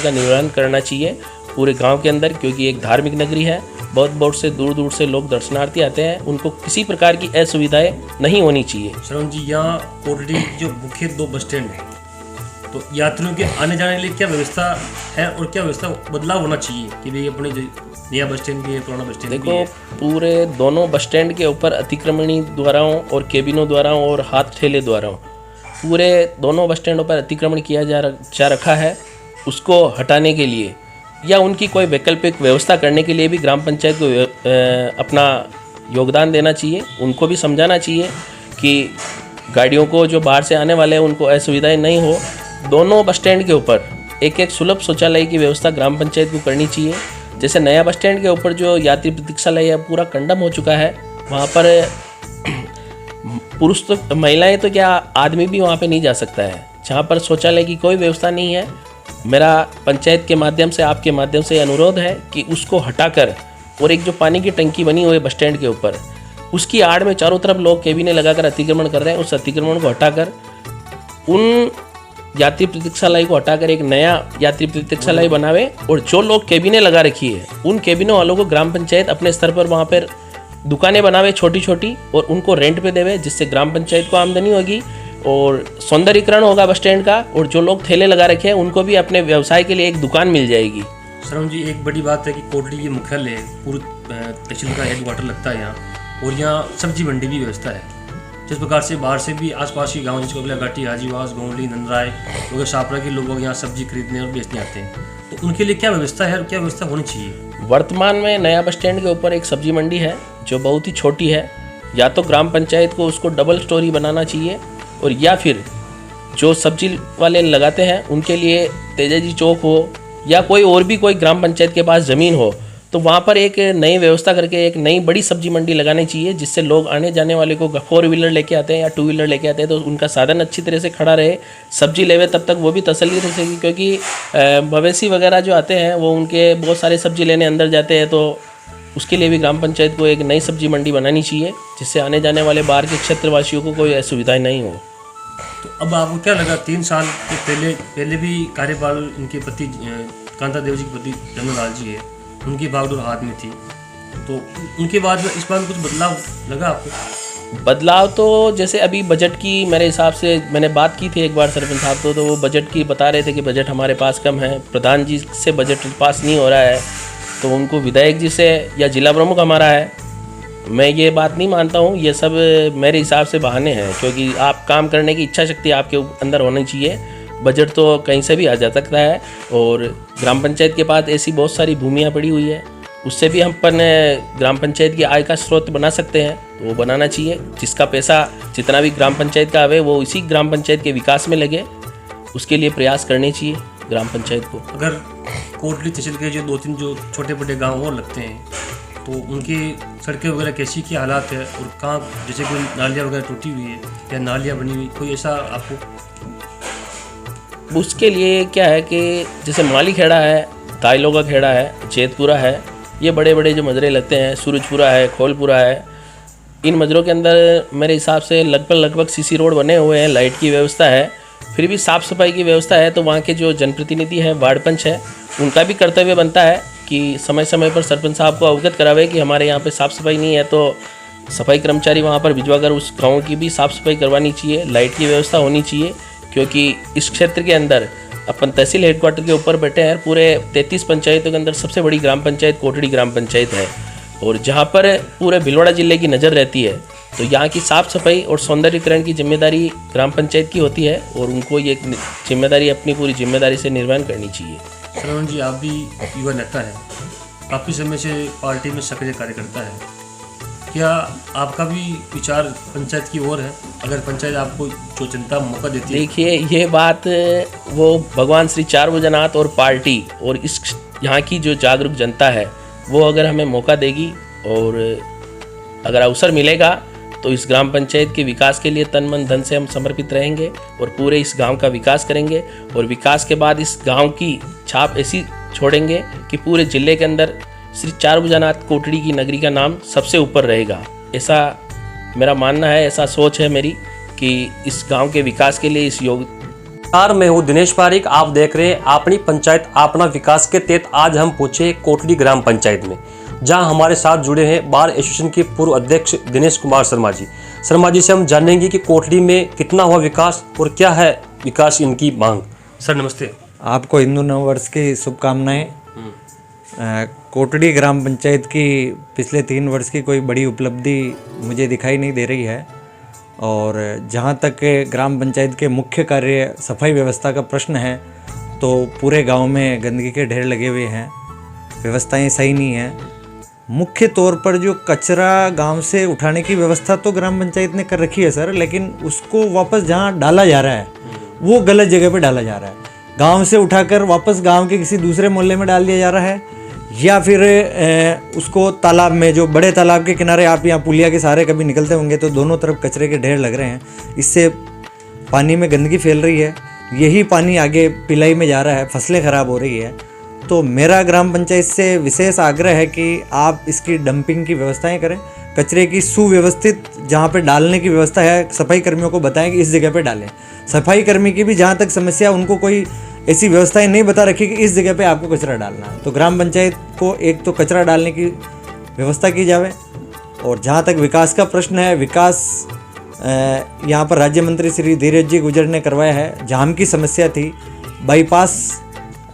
का निर्वहन करना चाहिए पूरे गांव के अंदर, क्योंकि एक धार्मिक नगरी है। बहुत से दूर दूर से लोग दर्शनार्थी आते हैं, उनको किसी प्रकार की असुविधाएं नहीं होनी चाहिए। श्रवण जी, यहाँ कोटड़ी जो मुख्य 2 बस स्टैंड है, तो यात्रियों के आने जाने के लिए क्या व्यवस्था है और क्या व्यवस्था बदलाव होना चाहिए कि भाई अपने जो नया बस स्टैंड भी है, पुराना बस स्टैंड भी देखो, है? पूरे दोनों बस स्टैंड के ऊपर अतिक्रमणी द्वाराओं और केबिनों द्वाराओं और हाथ ठेले द्वाराओं पूरे दोनों बस स्टैंडों पर अतिक्रमण किया जा रखा है। उसको हटाने के लिए या उनकी कोई वैकल्पिक व्यवस्था करने के लिए भी ग्राम पंचायत को अपना योगदान देना चाहिए। उनको भी समझाना चाहिए कि गाड़ियों को जो बाहर से आने वाले हैं उनको असुविधाएं नहीं हो। दोनों बस स्टैंड के ऊपर एक सुलभ शौचालय की व्यवस्था ग्राम पंचायत को करनी चाहिए। जैसे नया बस स्टैंड के ऊपर जो यात्री प्रतीक्षालय पूरा कंडम हो चुका है, वहाँ पर पुरुष तो महिलाएं तो क्या, आदमी भी वहाँ पे नहीं जा सकता है, जहाँ पर शौचालय की कोई व्यवस्था नहीं है। मेरा पंचायत के माध्यम से, आपके माध्यम से अनुरोध है कि उसको हटाकर, और एक जो पानी की टंकी बनी हुई है बस स्टैंड के ऊपर, उसकी आड़ में चारों तरफ लोग केबिनें लगाकर अतिक्रमण कर रहे हैं, उस अतिक्रमण को हटाकर उन यात्री प्रतीक्षालय को हटाकर एक नया यात्री प्रतीक्षालय बनावे, और जो लोग केबिनें लगा रखी है उन केबिनों वालों को ग्राम पंचायत अपने स्तर पर वहाँ पर दुकानें बनावे छोटी छोटी, और उनको रेंट पे देवे, जिससे ग्राम पंचायत को आमदनी होगी और सौंदर्यीकरण होगा बस स्टैंड का, और जो लोग ठेले लगा रखे हैं उनको भी अपने व्यवसाय के लिए एक दुकान मिल जाएगी। श्रवण जी, एक बड़ी बात है कि कोटड़ी की मुख्यालय पूरी तहसील का हेडक्वार्टर लगता है यहाँ, और यहाँ सब्जी मंडी भी व्यवस्था है। जिस प्रकार से बाहर से भी आसपास के गाँव, जिसको घाटी, हाजीवास, गोंडली, नंदराय वगैरह शापरा के लोग यहाँ सब्जी खरीदने और बेचने आते हैं, तो उनके लिए क्या व्यवस्था है और क्या व्यवस्था होनी चाहिए? वर्तमान में नया बस स्टैंड के ऊपर एक सब्जी मंडी है जो बहुत ही छोटी है। या तो ग्राम पंचायत को उसको डबल स्टोरी बनाना चाहिए, और या फिर जो सब्जी वाले लगाते हैं उनके लिए तेजाजी चौक हो या कोई और भी कोई ग्राम पंचायत के पास ज़मीन हो, तो वहाँ पर एक नई व्यवस्था करके एक नई बड़ी सब्जी मंडी लगानी चाहिए, जिससे लोग आने जाने वाले को 4 व्हीलर लेके आते हैं या 2 व्हीलर लेके आते हैं, तो उनका साधन अच्छी तरह से खड़ा रहे, सब्जी लेवे तब तक वो भी तसल्ली रह सकेगी। क्योंकि मवेशी वगैरह जो आते हैं वो उनके बहुत सारे सब्जी लेने अंदर जाते हैं, तो उसके लिए भी ग्राम पंचायत को एक नई सब्जी मंडी बनानी चाहिए, जिससे आने जाने वाले बाहर के क्षेत्रवासियों को कोई असुविधाएँ नहीं हो। तो अब आपको क्या लगा, 3 साल के पहले भी कार्यकाल इनके पति कांता देव जी के पति जन्मलाल जी है, उनकी बागडोर हाथ में थी, तो उनके बाद में इस बार कुछ बदलाव लगा आपको? बदलाव तो जैसे अभी बजट की मेरे हिसाब से मैंने बात की थी एक बार सरपंच साहब, तो वो बजट की बता रहे थे कि बजट हमारे पास कम है, प्रधान जी से बजट पास नहीं हो रहा है, तो उनको विधायक जी से या जिला प्रमुख हमारा है। मैं ये बात नहीं मानता हूँ, ये सब मेरे हिसाब से बहाने हैं, क्योंकि आप काम करने की इच्छा शक्ति आपके अंदर होनी चाहिए। बजट तो कहीं से भी आ जा सकता है, और ग्राम पंचायत के पास ऐसी बहुत सारी भूमियाँ पड़ी हुई है, उससे भी हम अपन ग्राम पंचायत की आय का स्रोत बना सकते हैं, तो वो बनाना चाहिए। जिसका पैसा जितना भी ग्राम पंचायत का आवे वो इसी ग्राम पंचायत के विकास में लगे, उसके लिए प्रयास करने चाहिए ग्राम पंचायत को। अगर कोटली तहसील के जो 2-3 जो छोटे बड़े गाँव और लगते हैं, तो उनकी सड़कें वगैरह कैसी क्या हालात है, और कहाँ जैसे कोई नालियाँ वगैरह टूटी हुई है या नालियाँ बनी हुई, कोई ऐसा आपको? उसके लिए क्या है कि जैसे माली खेड़ा है, ताइलो का खेड़ा है, जेतपुरा है, ये बड़े बड़े जो मजरे लगते हैं, सूरजपुरा है, खोलपुरा है, इन मजरों के अंदर मेरे हिसाब से लगभग सीसी रोड बने हुए हैं, लाइट की व्यवस्था है, फिर भी साफ़ सफाई की व्यवस्था है। तो वहाँ के जो जनप्रतिनिधि हैं, वार्ड पंच है, उनका भी कर्तव्य बनता है कि समय समय पर सरपंच साहब को अवगत करावे कि हमारे यहाँ पे साफ़ सफाई नहीं है, तो सफाई कर्मचारी वहाँ पर भिजवाकर उस गाँव की भी साफ़ सफाई करवानी चाहिए, लाइट की व्यवस्था होनी चाहिए। क्योंकि इस क्षेत्र के अंदर अपन तहसील हेडक्वार्टर के ऊपर बैठे हैं, पूरे 33 पंचायतों के अंदर सबसे बड़ी ग्राम पंचायत कोटड़ी ग्राम पंचायत है, और जहाँ पर पूरे भीलवाड़ा जिले की नज़र रहती है, तो यहाँ की साफ़ सफाई और सौंदर्यीकरण की जिम्मेदारी ग्राम पंचायत की होती है और उनको ये जिम्मेदारी अपनी पूरी जिम्मेदारी से निर्वहन करनी चाहिए। श्रवण जी, आप भी युवा नेता हैं, काफ़ी समय से पार्टी में सक्रिय कार्यकर्ता है, क्या आपका भी विचार पंचायत की ओर है? अगर पंचायत आपको जो जनता मौका देती है। देखिए, ये बात वो भगवान श्री चार भुजनाथ और पार्टी और इस यहाँ की जो जागरूक जनता है वो अगर हमें मौका देगी और अगर अवसर मिलेगा तो इस ग्राम पंचायत के विकास के लिए तन मन धन से हम समर्पित रहेंगे और पूरे इस गांव का विकास करेंगे और विकास के बाद इस गांव की छाप ऐसी छोड़ेंगे कि पूरे जिले के अंदर श्री चार भुजनाथ कोटड़ी की नगरी का नाम सबसे ऊपर रहेगा। ऐसा मेरा मानना है, ऐसा सोच है मेरी कि इस गांव के विकास के लिए इस योग। मैं हूँ दिनेश पारिक, आप देख रहे हैं अपनी पंचायत अपना विकास के तहत आज हम पहुंचे कोटड़ी ग्राम पंचायत में, जहां हमारे साथ जुड़े हैं बार एसोसिएशन के पूर्व अध्यक्ष दिनेश कुमार शर्मा जी। शर्मा जी से हम जानेंगे कि कोटड़ी में कितना हुआ विकास और क्या है विकास इनकी मांग। सर नमस्ते। आपको हिंदू नव वर्ष की शुभकामनाएं। कोटड़ी ग्राम पंचायत की पिछले 3 वर्ष की कोई बड़ी उपलब्धि मुझे दिखाई नहीं दे रही है और जहाँ तक ग्राम पंचायत के मुख्य कार्य सफाई व्यवस्था का प्रश्न है तो पूरे गांव में गंदगी के ढेर लगे हुए हैं, व्यवस्थाएं सही नहीं हैं। मुख्य तौर पर जो कचरा गांव से उठाने की व्यवस्था तो ग्राम पंचायत ने कर रखी है सर, लेकिन उसको वापस जहाँ डाला जा रहा है वो गलत जगह पे डाला जा रहा है। गांव से उठाकर वापस गांव के किसी दूसरे मोहल्ले में डाल दिया जा रहा है या फिर उसको तालाब में, जो बड़े तालाब के किनारे आप यहाँ पुलिया के सहारे कभी निकलते होंगे तो दोनों तरफ कचरे के ढेर लग रहे हैं, इससे पानी में गंदगी फैल रही है, यही पानी आगे पिलाई में जा रहा है, फसलें ख़राब हो रही है। तो मेरा ग्राम पंचायत से विशेष आग्रह है कि आप इसकी डंपिंग की व्यवस्थाएं करें, कचरे की सुव्यवस्थित जहाँ पे डालने की व्यवस्था है सफाई कर्मियों को बताएं कि इस जगह पे डालें। सफाई कर्मी की भी जहाँ तक समस्या, उनको कोई ऐसी व्यवस्थाएं नहीं बता रखी कि इस जगह पे आपको कचरा डालना है। तो ग्राम पंचायत को एक तो कचरा डालने की व्यवस्था की जाए और जहाँ तक विकास का प्रश्न है, विकास यहाँ पर राज्य मंत्री श्री धीरज जी गुजर ने करवाया है। जाम की समस्या थी, बाईपास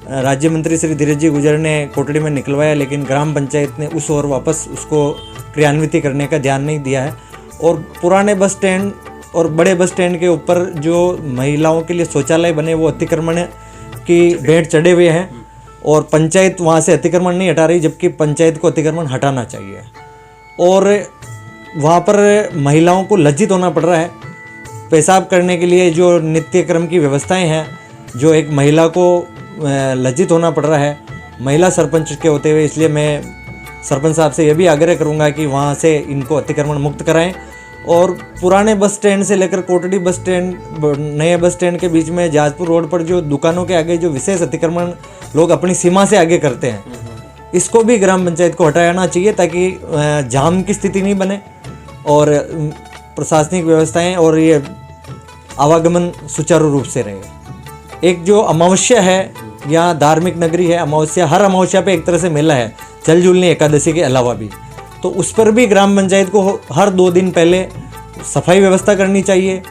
राज्य मंत्री श्री धीरज जी गुजर ने कोटड़ी में निकलवाया, लेकिन ग्राम पंचायत ने उस ओर वापस उसको क्रियान्वित करने का ध्यान नहीं दिया है। और पुराने बस स्टैंड और बड़े बस स्टैंड के ऊपर जो महिलाओं के लिए शौचालय बने वो अतिक्रमण की भेंट चढ़े हुए हैं और पंचायत वहाँ से अतिक्रमण नहीं हटा रही, जबकि पंचायत को अतिक्रमण हटाना चाहिए। और वहाँ पर महिलाओं को लज्जित होना पड़ रहा है। पेशाब करने के लिए जो नित्यक्रम की व्यवस्थाएं हैं, जो एक महिला को लज्जित होना पड़ रहा है महिला सरपंच के होते हुए, इसलिए मैं सरपंच साहब से यह भी आग्रह करूंगा कि वहाँ से इनको अतिक्रमण मुक्त कराएं। और पुराने बस स्टैंड से लेकर कोटड़ी बस स्टैंड, नए बस स्टैंड के बीच में जाजपुर रोड पर जो दुकानों के आगे जो विशेष अतिक्रमण लोग अपनी सीमा से आगे करते हैं, इसको भी ग्राम पंचायत को हटाना चाहिए ताकि जाम की स्थिति नहीं बने और प्रशासनिक व्यवस्थाएं और ये आवागमन सुचारू रूप से रहे। एक जो अमावस्या है, यहाँ धार्मिक नगरी है, अमावस्या हर अमावस्या पे एक तरह से मेला है, जल जुलनी एकादशी के अलावा भी, तो उस पर भी ग्राम पंचायत को हर 2 दिन पहले सफाई व्यवस्था करनी चाहिए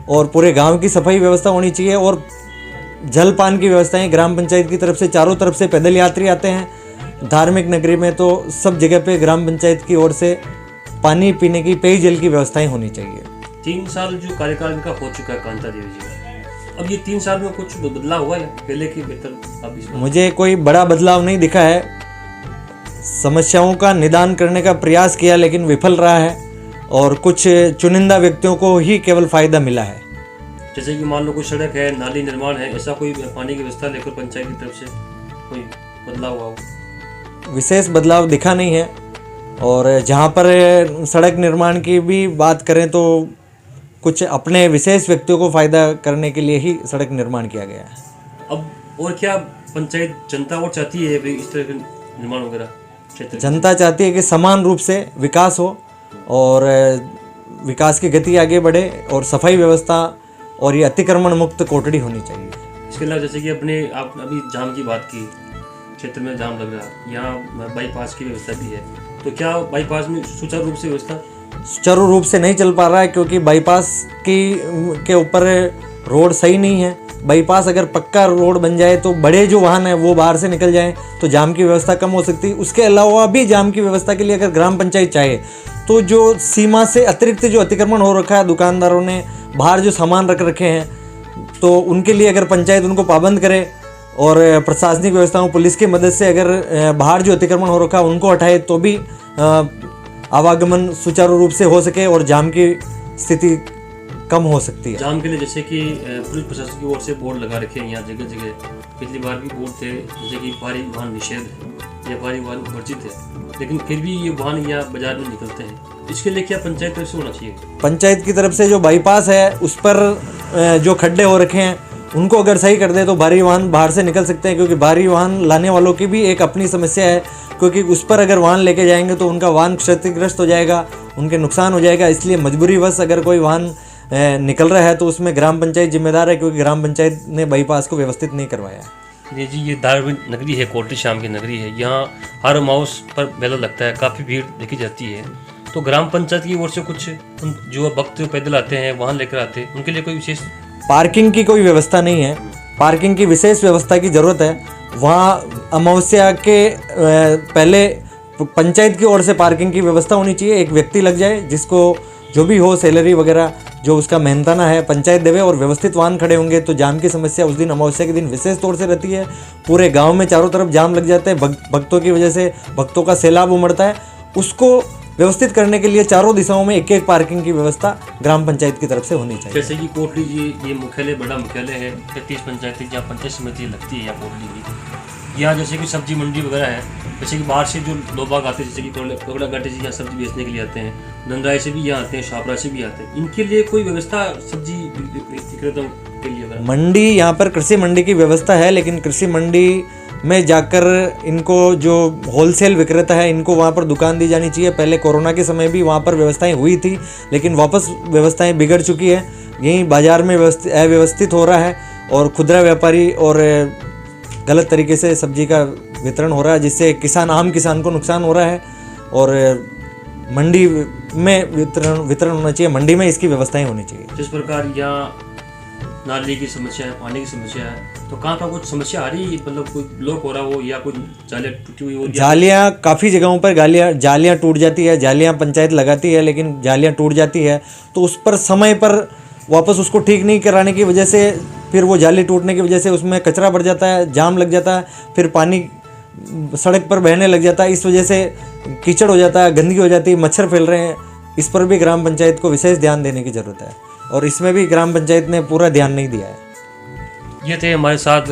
और पूरे गांव की सफाई व्यवस्था होनी चाहिए। और जलपान की व्यवस्थाएं ग्राम पंचायत की तरफ से, चारों तरफ से पैदल यात्री आते हैं धार्मिक नगरी में, तो सब जगह पे ग्राम पंचायत की ओर से पानी पीने की, पेयजल की व्यवस्थाएं होनी चाहिए। 3 साल जो कार्यकाल इनका हो चुका है कांता देवी जी का, अब ये 3 साल में कुछ बदलाव हुआ है पहले की बेहतर? अब इसमें मुझे कोई बड़ा बदलाव नहीं दिखा है। समस्याओं का निदान करने का प्रयास किया लेकिन विफल रहा है और कुछ चुनिंदा व्यक्तियों को ही केवल फायदा मिला है। जैसे कि मान लो कोई सड़क है, नाली निर्माण है, ऐसा कोई पानी की व्यवस्था लेकर पंचायत की तरफ से कोई बदलाव हुआ हो? विशेष बदलाव दिखा नहीं है। और जहाँ पर सड़क निर्माण की भी बात करें तो कुछ अपने विशेष व्यक्तियों को फ़ायदा करने के लिए ही सड़क निर्माण किया गया है। अब और क्या पंचायत जनता और चाहती है भाई इस तरह के निर्माण वगैरह? जनता चाहती है कि समान रूप से विकास हो और विकास की गति आगे बढ़े और सफाई व्यवस्था और ये अतिक्रमण मुक्त कोटड़ी होनी चाहिए। इसके अलावा जैसे कि अपने आप अभी जाम की बात की, क्षेत्र में जाम लग रहा है, यहाँ बाईपास की व्यवस्था भी है, तो क्या बाईपास में सुचारू रूप से व्यवस्था? सुचारू रूप से नहीं चल पा रहा है क्योंकि बाईपास के ऊपर रोड सही नहीं है। बाईपास अगर पक्का रोड बन जाए तो बड़े जो वाहन हैं वो बाहर से निकल जाएं तो जाम की व्यवस्था कम हो सकती है। उसके अलावा भी जाम की व्यवस्था के लिए अगर ग्राम पंचायत चाहे तो जो सीमा से अतिरिक्त जो अतिक्रमण हो रखा है, दुकानदारों ने बाहर जो सामान रख रखे हैं, तो उनके लिए अगर पंचायत उनको पाबंद करे और प्रशासनिक व्यवस्थाओं पुलिस की मदद से अगर बाहर जो अतिक्रमण हो रखा है उनको हटाए, तो भी आवागमन सुचारू रूप से हो सके और जाम की स्थिति कम हो सकती है। जाम के लिए जैसे कि पुलिस प्रशासन की ओर से बोर्ड लगा रखे हैं यहाँ जगह जगह। पिछली बार भी बोर्ड थे जैसे कि भारी वाहन निषेध है या भारी वाहन वर्जित है, लेकिन फिर भी ये वाहन यहाँ बाजार में निकलते हैं। इसके लिए क्या पंचायत तरफ से होना चाहिए? पंचायत की तरफ से जो बाईपास है उस पर जो खड्डे हो रखे हैं उनको अगर सही कर दे तो भारी वाहन बाहर से निकल सकते हैं, क्योंकि भारी वाहन लाने वालों की भी एक अपनी समस्या है, क्योंकि उस पर अगर वाहन लेके जाएंगे तो उनका वाहन क्षतिग्रस्त हो जाएगा, उनके नुकसान हो जाएगा। इसलिए मजबूरीवश अगर कोई वाहन निकल रहा है तो उसमें ग्राम पंचायत जिम्मेदार है, क्योंकि ग्राम पंचायत ने बाईपास को व्यवस्थित नहीं करवाया है। जी, ये धार्मिक नगरी है, कोटली श्याम की नगरी है। यहाँ हर अमावस पर मेला लगता है, काफ़ी भीड़ देखी जाती है। तो ग्राम पंचायत की ओर से कुछ जो भक्त पैदल आते हैं, वाहन लेकर आते हैं, उनके लिए कोई विशेष पार्किंग की कोई व्यवस्था नहीं है। पार्किंग की विशेष व्यवस्था की ज़रूरत है। वहाँ अमावस्या के पहले पंचायत की ओर से पार्किंग की व्यवस्था होनी चाहिए। एक व्यक्ति लग जाए जिसको जो भी हो सैलरी वगैरह जो उसका मेहनताना है पंचायत देवे, और व्यवस्थित वाहन खड़े होंगे तो जाम की समस्या उस दिन अमावस्या के दिन विशेष तौर से रहती है। पूरे गांव में चारों तरफ जाम लग जाते हैं, भक्तों की वजह से भक्तों का सैलाब उमड़ता है। उसको व्यवस्थित करने के लिए चारों दिशाओं में एक एक पार्किंग की व्यवस्था ग्राम पंचायत की तरफ से होनी चाहिए। जैसे कि कोटली जी ये मुख्यालय, बड़ा मुख्यालय है, 33 पंचायतें जहाँ पंचायत समिति लगती है यहाँ कोटली की। यहाँ जैसे कि सब्जी मंडी वगैरह है, जैसे कि बाहर से जो लोग आते हैं, जैसे कि कोकड़ा घाटी से यहाँ सब्जी बेचने के लिए आते हैं, नंदराई से भी यहाँ आते हैं, शापरा से भी आते हैं, इनके लिए कोई व्यवस्था सब्जी विक्रेताओं के लिए? मंडी यहाँ पर कृषि मंडी की व्यवस्था है, लेकिन कृषि मंडी में जाकर इनको जो होलसेल विक्रेता है इनको वहाँ पर दुकान दी जानी चाहिए। पहले कोरोना के समय भी वहाँ पर व्यवस्थाएं हुई थी, लेकिन वापस व्यवस्थाएं बिगड़ चुकी है। यहीं बाज़ार में अव्यवस्थित हो रहा है और खुदरा व्यापारी और गलत तरीके से सब्जी का वितरण हो रहा है, जिससे आम किसान को नुकसान हो रहा है। और मंडी में वितरण होना चाहिए, मंडी में इसकी व्यवस्थाएं होनी चाहिए। जिस प्रकार यहाँ नाली की समस्या है, पानी की समस्या है, तो कहाँ कुछ समस्या आ रही है? मतलब कोई ब्लॉक हो रहा हो या कोई जालियाँ टूटी हुई हो? जालियाँ काफ़ी जगहों पर जालियाँ टूट जाती है। जालियाँ पंचायत लगाती है, लेकिन जालियाँ टूट जाती है तो उस पर समय पर वापस उसको ठीक नहीं कराने की वजह से फिर वो जाली टूटने की वजह से उसमें कचरा बढ़ जाता है, जाम लग जाता है, फिर पानी सड़क पर बहने लग जाता है। इस वजह से कीचड़ हो जाता है, गंदगी हो जाती है, मच्छर फैल रहे हैं। इस पर भी ग्राम पंचायत को विशेष ध्यान देने की ज़रूरत है, और इसमें भी ग्राम पंचायत ने पूरा ध्यान नहीं दिया है। ये थे हमारे साथ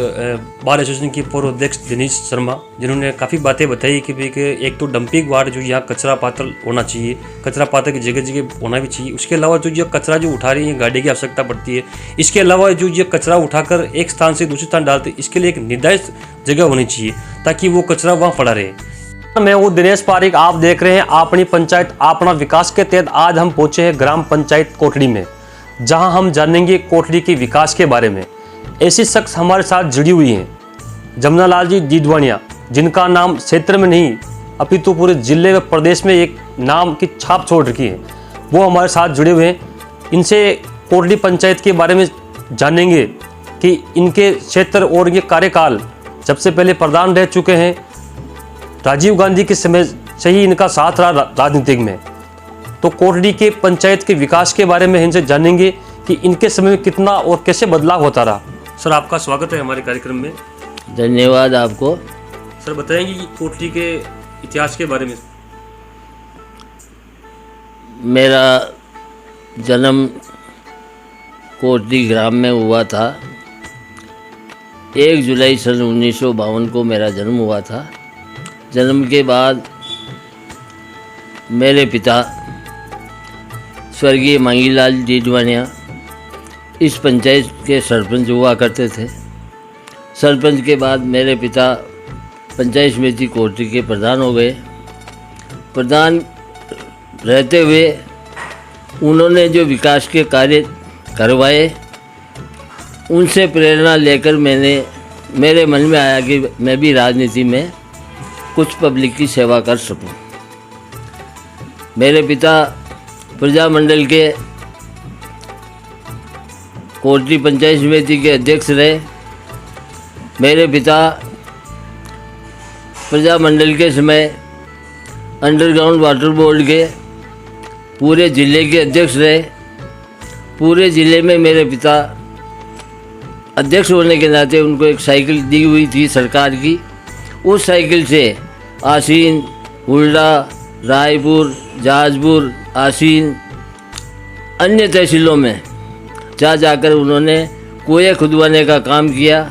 बार एसोसिएशन के पूर्व अध्यक्ष दिनेश शर्मा, जिन्होंने काफ़ी बातें बताई कि भाई एक तो डंपिंग वार्ड जो यहाँ कचरा पात्र होना चाहिए, कचरा पात्र की जगह जगह होना भी चाहिए। उसके अलावा जो ये कचरा जो उठा रही है गाड़ी की आवश्यकता पड़ती है। इसके अलावा जो ये कचरा उठाकर एक स्थान से दूसरे स्थान डालते, इसके लिए एक निर्धारित जगह होनी चाहिए ताकि वो कचरा वहाँ पड़ा रहे। मैं हूँ दिनेश पारिक, आप देख रहे हैं अपनी पंचायत अपना विकास के तहत आज हम पहुँचे हैं ग्राम पंचायत कोटली में, जहाँ हम जानेंगे कोटली के विकास के बारे में। ऐसे शख्स हमारे साथ जुड़ी हुई हैं जमुनालाल जी डीडवानिया, जिनका नाम क्षेत्र में नहीं अपितु पूरे जिले व प्रदेश में एक नाम की छाप छोड़ रखी है। वो हमारे साथ जुड़े हुए हैं। इनसे कोटली पंचायत के बारे में जानेंगे कि इनके क्षेत्र और ये कार्यकाल, जब से पहले प्रधान रह चुके हैं, राजीव गांधी के समय से ही इनका साथ रहा राजनीतिक में। तो कोटली के पंचायत के विकास के बारे में इनसे जानेंगे कि इनके समय में कितना और कैसे बदलाव होता रहा। सर, आपका स्वागत है हमारे कार्यक्रम में। धन्यवाद आपको। सर, बताएंगे कि कोटली के इतिहास के बारे में? मेरा जन्म कोटली ग्राम में हुआ था। 1 जुलाई सन 1952 को मेरा जन्म हुआ था। जन्म के बाद मेरे पिता स्वर्गीय मांगीलाल डीडवानिया इस पंचायत के सरपंच हुआ करते थे। सरपंच के बाद मेरे पिता पंचायत समिति कोटली के प्रधान हो गए। प्रधान रहते हुए उन्होंने जो विकास के कार्य करवाए, उनसे प्रेरणा लेकर मेरे मन में आया कि मैं भी राजनीति में कुछ पब्लिक की सेवा कर सकूं। मेरे पिता प्रजामंडल के कोटली पंचायत समिति के अध्यक्ष रहे। मेरे पिता प्रजामंडल के समय अंडरग्राउंड वाटर बोर्ड के पूरे ज़िले के अध्यक्ष रहे। पूरे ज़िले में मेरे पिता अध्यक्ष होने के नाते उनको एक साइकिल दी हुई थी सरकार की। उस साइकिल से आसीन, हुल्डा, रायपुर, जाजपुर, आसीन, अन्य तहसीलों में जाकर उन्होंने कुएं खुदवाने का काम किया।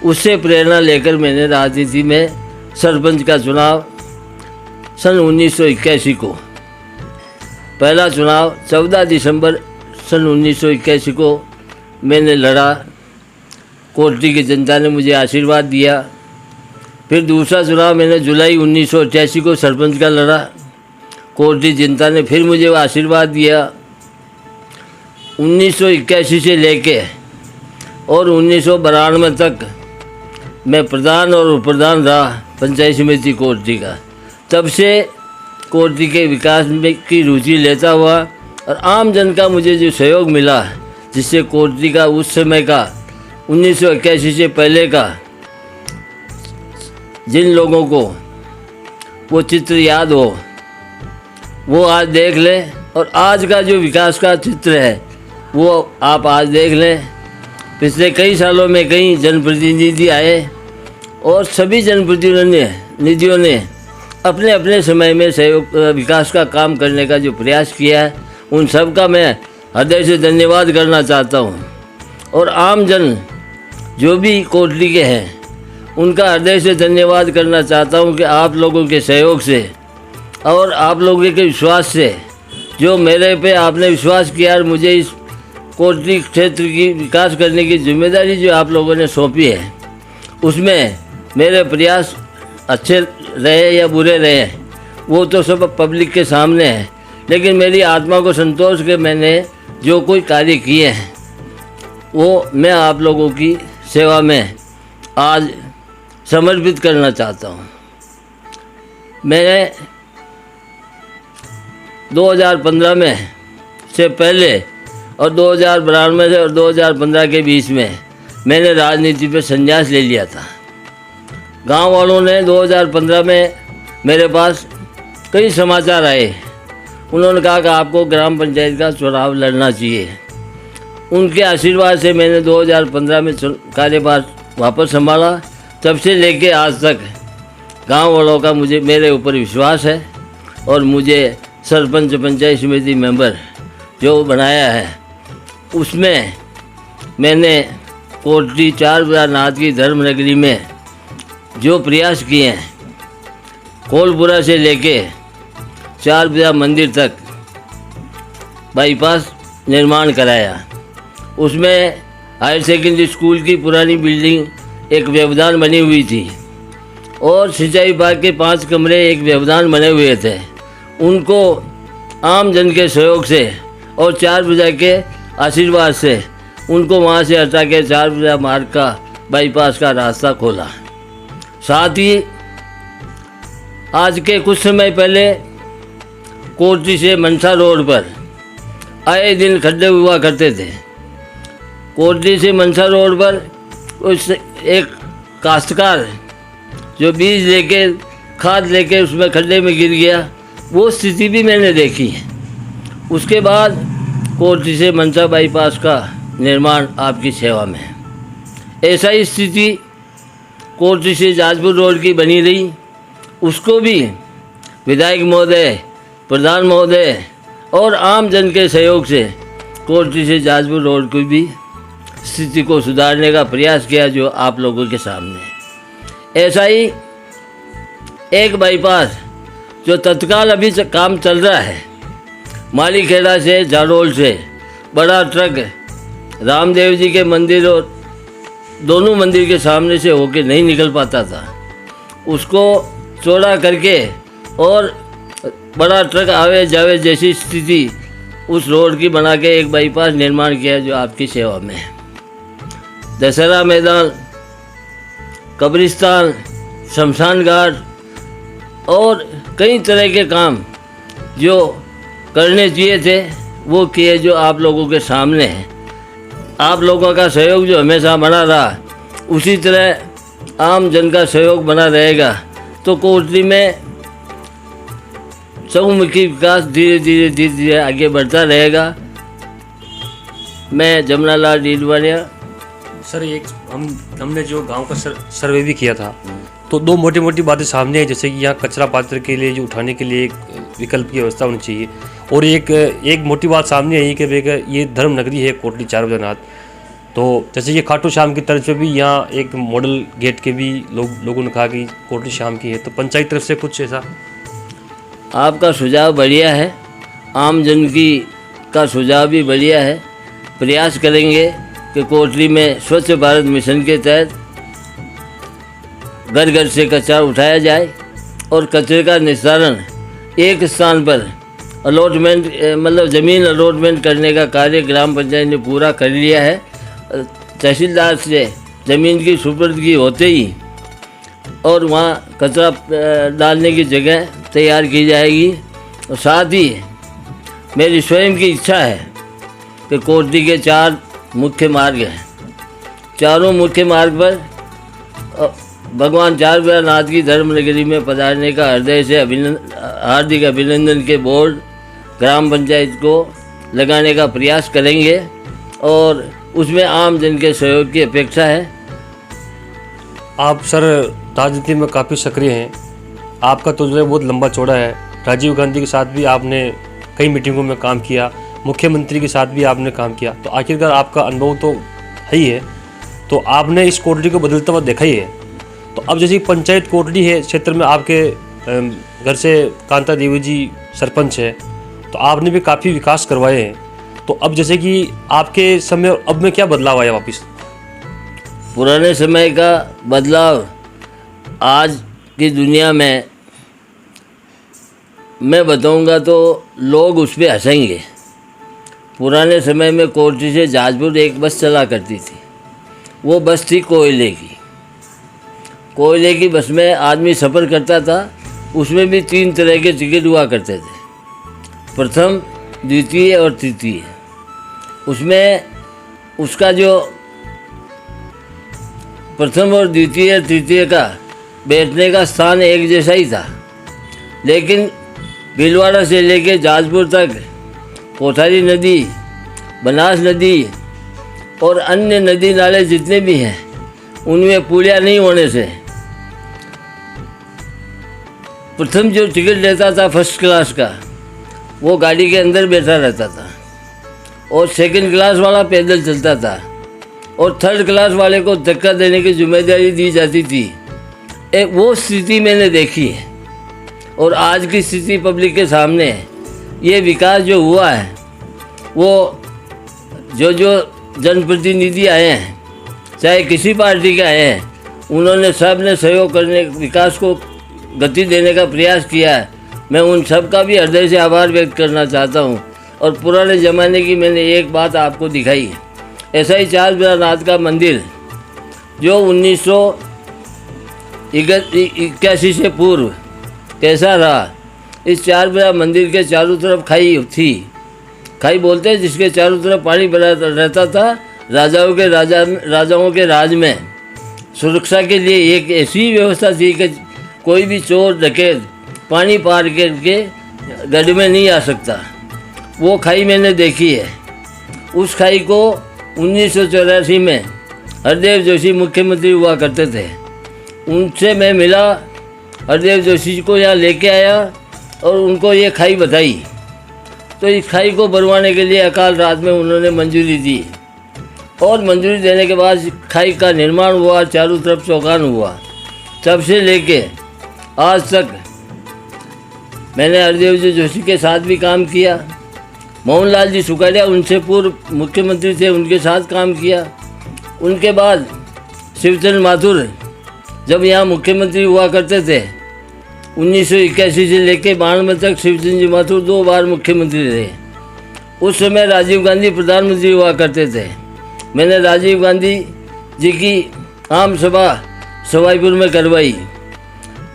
उससे प्रेरणा लेकर मैंने राजनीति में सरपंच का चुनाव सन 1981 को, पहला चुनाव 14 दिसंबर सन 1981 को मैंने लड़ा। कोटली की जनता ने मुझे आशीर्वाद दिया। फिर दूसरा चुनाव मैंने जुलाई 1988 को सरपंच का लड़ा। कोटली जनता ने फिर मुझे आशीर्वाद दिया। 1981 से लेके और 1992 तक मैं प्रधान और उप प्रधान रहा पंचायत समिति कोटली का। तब से कोटली के विकास में की रुचि लेता हुआ और आम जन का मुझे जो सहयोग मिला, जिससे कोटली का उस समय का 1981 से पहले का जिन लोगों को वो चित्र याद हो वो आज देख लें, और आज का जो विकास का चित्र है वो आप आज देख लें। पिछले कई सालों में कई जनप्रतिनिधि आए और सभी जनप्रतिनिधियों ने अपने अपने समय में सहयोग विकास का काम करने का जो प्रयास किया है, उन सब का मैं हृदय से धन्यवाद करना चाहता हूँ। और आम जन जो भी कोटली के हैं उनका हृदय से धन्यवाद करना चाहता हूँ कि आप लोगों के सहयोग से और आप लोगों के विश्वास से, जो मेरे पे आपने विश्वास किया और मुझे इस कोटली क्षेत्र की विकास करने की जिम्मेदारी जो आप लोगों ने सौंपी है, उसमें मेरे प्रयास अच्छे रहे या बुरे रहे वो तो सब पब्लिक के सामने है, लेकिन मेरी आत्मा को संतोष के मैंने जो कोई कार्य किए हैं वो मैं आप लोगों की सेवा में आज समर्पित करना चाहता हूँ। मैंने 2015 में से पहले और 2092 से और 2015 के बीच में मैंने राजनीति पे संन्यास ले लिया था। गांव वालों ने 2015 में मेरे पास कई समाचार आए। उन्होंने कहा कि आपको ग्राम पंचायत का चुनाव लड़ना चाहिए। उनके आशीर्वाद से मैंने 2015 में कार्यभार वापस संभाला। तब से लेके आज तक गांव वालों का मेरे ऊपर विश्वास है और मुझे सरपंच पंचायत समिति मेंबर जो बनाया है, उसमें मैंने कोटली 4 बाजार नाथ की धर्मनगरी में जो प्रयास किए हैं, कोलपुरा से लेके 4 बाजार मंदिर तक बाईपास निर्माण कराया। उसमें हायर सेकेंडरी स्कूल की पुरानी बिल्डिंग एक व्यवधान बनी हुई थी और सिंचाई विभाग के 5 कमरे एक व्यवधान बने हुए थे। उनको आम जन के सहयोग से और 4 बाजार के आशीर्वाद से उनको वहाँ से हटा के 4 बाजार मार्ग का बाईपास का रास्ता खोला। साथ ही आज के कुछ समय पहले कोटली से मनसा रोड पर आए दिन खड्डे हुआ करते थे। कोटली से मनसा रोड पर उस एक काश्तकार जो बीज लेके खाद लेके उसमें खड्डे में गिर गया, वो स्थिति भी मैंने देखी है। उसके बाद कोटली से मनसा बाईपास का निर्माण आपकी सेवा में है। ऐसा ही स्थिति कोटली से जाजपुर रोड की बनी रही, उसको भी विधायक महोदय, प्रधान महोदय और आम जन के सहयोग से कोटली से जाजपुर रोड की भी स्थिति को सुधारने का प्रयास किया जो आप लोगों के सामने है। ऐसा ही एक बाईपास जो तत्काल अभी काम चल रहा है, मालीखेड़ा से जाडोल से बड़ा ट्रक रामदेव जी के मंदिर और दोनों मंदिर के सामने से होके नहीं निकल पाता था, उसको चौड़ा करके और बड़ा ट्रक आवे जावे जैसी स्थिति उस रोड की बना के एक बाईपास निर्माण किया जो आपकी सेवा में है। दशहरा मैदान, कब्रिस्तान, शमशान घाट और कई तरह के काम जो करने चाहिए थे वो किए जो आप लोगों के सामने हैं। आप लोगों का सहयोग जो हमेशा बना रहा, उसी तरह आम जन का सहयोग बना रहेगा तो कोटली में चहुमुखी विकास धीरे धीरे आगे बढ़ता रहेगा। मैं जमुनालाल डीडवानिया। सर एक हमने जो गांव का सर्वे भी किया था, तो दो मोटी मोटी बातें सामने आई, जैसे कि यहाँ कचरा पात्र के लिए जो उठाने के लिए एक विकल्प की व्यवस्था होनी चाहिए, और एक मोटी बात सामने आई कि ये धर्म नगरी है कोटली चार बजानाथ। तो जैसे ये खाटू श्याम की तरफ से भी यहाँ एक मॉडल गेट के भी लोगों ने कहा कि कोटली श्याम की है, तो पंचायत तरफ से कुछ ऐसा? आपका सुझाव बढ़िया है, आम जन का सुझाव भी बढ़िया है। प्रयास करेंगे कि कोटली में स्वच्छ भारत मिशन के तहत घर घर से कचरा उठाया जाए और कचरे का निस्तारण एक स्थान पर अलॉटमेंट मतलब ज़मीन अलॉटमेंट करने का कार्य ग्राम पंचायत ने पूरा कर लिया है। तहसीलदार से ज़मीन की सुपुर्दगी होते ही और वहाँ कचरा डालने की जगह तैयार की जाएगी। और साथ ही मेरी स्वयं की इच्छा है कि कोटली के 4 मुख्य मार्ग हैं, चारों मुख्य मार्ग पर भगवान चार बजानाथ की धर्म नगरी में पधारने का हृदय से हार्दिक अभिनंदन के बोर्ड ग्राम पंचायत को लगाने का प्रयास करेंगे और उसमें आम जन के सहयोग की अपेक्षा है। आप सर राजनीति में काफ़ी सक्रिय हैं, आपका तजुर्बा बहुत लंबा चौड़ा है। राजीव गांधी के साथ भी आपने कई मीटिंगों में काम किया, मुख्यमंत्री के साथ भी आपने काम किया, तो आखिरकार आपका अनुभव तो है ही है। तो आपने इस कोटली को बदलता हुआ देखा ही है। तो अब जैसे पंचायत कोटली है, क्षेत्र में आपके घर से कांता देवी जी सरपंच है, तो आपने भी काफ़ी विकास करवाए हैं। तो अब जैसे कि आपके समय अब में क्या बदलाव आया वापस? पुराने समय का बदलाव आज की दुनिया में मैं बताऊंगा तो लोग उस पर हंसेंगे। पुराने समय में कोटली से जाजपुर एक बस चला करती थी, वो बस थी कोयले की बस में आदमी सफ़र करता था। उसमें भी 3 तरह के टिकट हुआ करते थे, प्रथम, द्वितीय और तृतीय। उसमें उसका जो प्रथम और द्वितीय तृतीय का बैठने का स्थान एक जैसा ही था, लेकिन भीलवाड़ा से लेके जाजपुर तक कोठारी नदी, बनास नदी और अन्य नदी नाले जितने भी हैं उनमें पुलिया नहीं होने से प्रथम जो टिकट लेता था फर्स्ट क्लास का, वो गाड़ी के अंदर बैठा रहता था और सेकंड क्लास वाला पैदल चलता था और थर्ड क्लास वाले को धक्का देने की जिम्मेदारी दी जाती थी। वो स्थिति मैंने देखी है और आज की स्थिति पब्लिक के सामने है। ये विकास जो हुआ है, वो जो जनप्रतिनिधि आए हैं, चाहे किसी पार्टी के आए हैं, उन्होंने सब ने सहयोग करने, विकास को गति देने का प्रयास किया है। मैं उन सब का भी हृदय से आभार व्यक्त करना चाहता हूँ। और पुराने ज़माने की मैंने एक बात आपको दिखाई है, ऐसा ही चार बजानाथ का मंदिर जो 1981 से पूर्व कैसा रहा। इस चार बजा मंदिर के चारों तरफ खाई थी, खाई बोलते हैं जिसके चारों तरफ पानी भरा रहता था। राजाओं के राज में सुरक्षा के लिए एक ऐसी व्यवस्था थी कि कोई भी चोर डकैत पानी पार करके गढ़ में नहीं आ सकता। वो खाई मैंने देखी है। उस खाई को 1984 में हरदेव जोशी मुख्यमंत्री हुआ करते थे, उनसे मैं मिला, हरदेव जोशी को यहाँ लेके आया और उनको ये खाई बताई। तो इस खाई को भरवाने के लिए अकाल रात में उन्होंने मंजूरी दी और मंजूरी देने के बाद खाई का निर्माण हुआ, चारों तरफ चौकान हुआ। तब से लेके आज तक मैंने हरदेव जी जोशी के साथ भी काम किया, मोहनलाल जी सुकाड़िया उनसे पूर्व मुख्यमंत्री थे, उनके साथ काम किया। उनके बाद शिवचंद्र माथुर जब यहाँ मुख्यमंत्री हुआ करते थे 1981 से लेके 92 तक शिवचंद्र जी माथुर 2 बार मुख्यमंत्री रहे। उस समय राजीव गांधी प्रधानमंत्री हुआ करते थे। मैंने राजीव गांधी जी की आम सभा सवाईपुर में करवाई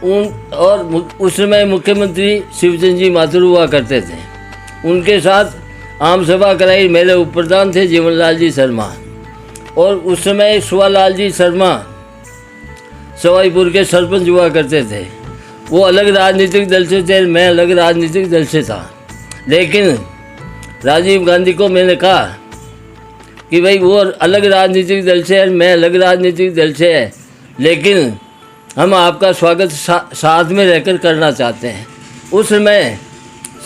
और उस समय मुख्यमंत्री शिवचंद्र जी माथुर हुआ करते थे, उनके साथ आम सभा कराई। मेरे उप प्रधान थे जीवनलाल जी शर्मा और उस समय सुवालाल जी शर्मा सवाईपुर के सरपंच हुआ करते थे। वो अलग राजनीतिक दल से थे, मैं अलग राजनीतिक दल से था। लेकिन राजीव गांधी को मैंने कहा कि भाई वो अलग राजनीतिक दल से है, मैं अलग राजनीतिक दल से है, लेकिन हम आपका स्वागत साथ में रहकर करना चाहते हैं। उस समय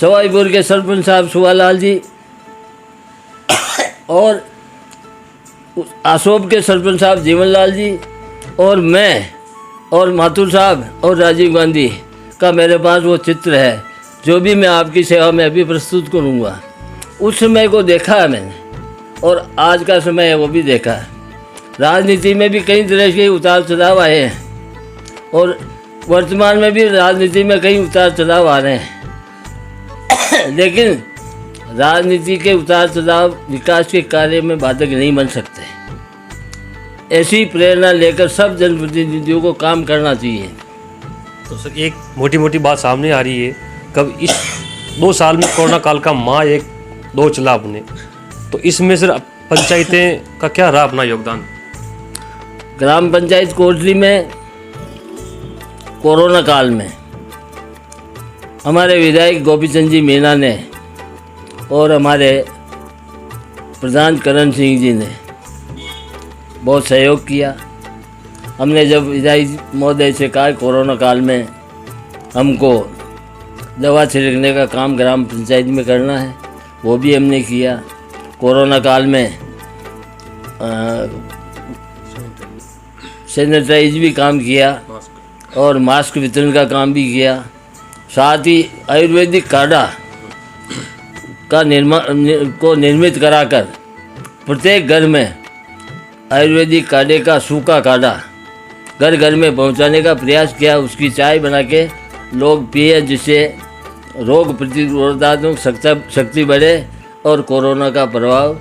सवाईपुर के सरपंच साहब सुवालाल जी और आसोब के सरपंच साहब जीवनलाल जी और मैं और माथुर साहब और राजीव गांधी का मेरे पास वो चित्र है, जो भी मैं आपकी सेवा में अभी प्रस्तुत करूँगा। उस समय को देखा है मैंने और आज का समय है वो भी देखा है। राजनीति में भी कई तरह के उतार चढ़ाव आए हैं और वर्तमान में भी राजनीति में कई उतार चढ़ाव आ रहे हैं, लेकिन राजनीति के उतार चढ़ाव विकास के कार्य में बाधक नहीं बन सकते। ऐसी प्रेरणा लेकर सब जनप्रतिनिधियों को काम करना चाहिए। तो सर एक मोटी मोटी बात सामने आ रही है, कब इस 2 साल में कोरोना काल का माँ एक दौर चला आपने, तो इसमें सर पंचायतें का क्या रहा अपना योगदान? ग्राम पंचायत कोटली में कोरोना काल में हमारे विधायक गोपीचंद जी मीणा ने और हमारे प्रधान करण सिंह जी ने बहुत सहयोग किया। हमने जब विधायक महोदय से कहा कोरोना काल में हमको दवा छिड़कने का काम ग्राम पंचायत में करना है, वो भी हमने किया। कोरोना काल में सैनिटाइज भी काम किया और मास्क वितरण का काम भी किया। साथ ही आयुर्वेदिक काढ़ा का निर्मित कराकर प्रत्येक घर में आयुर्वेदिक काढ़े का सूखा काढ़ा घर घर में पहुंचाने का प्रयास किया। उसकी चाय बना के लोग पिए, जिससे रोग प्रतिरोधात्मक शक्ति बढ़े और कोरोना का प्रभाव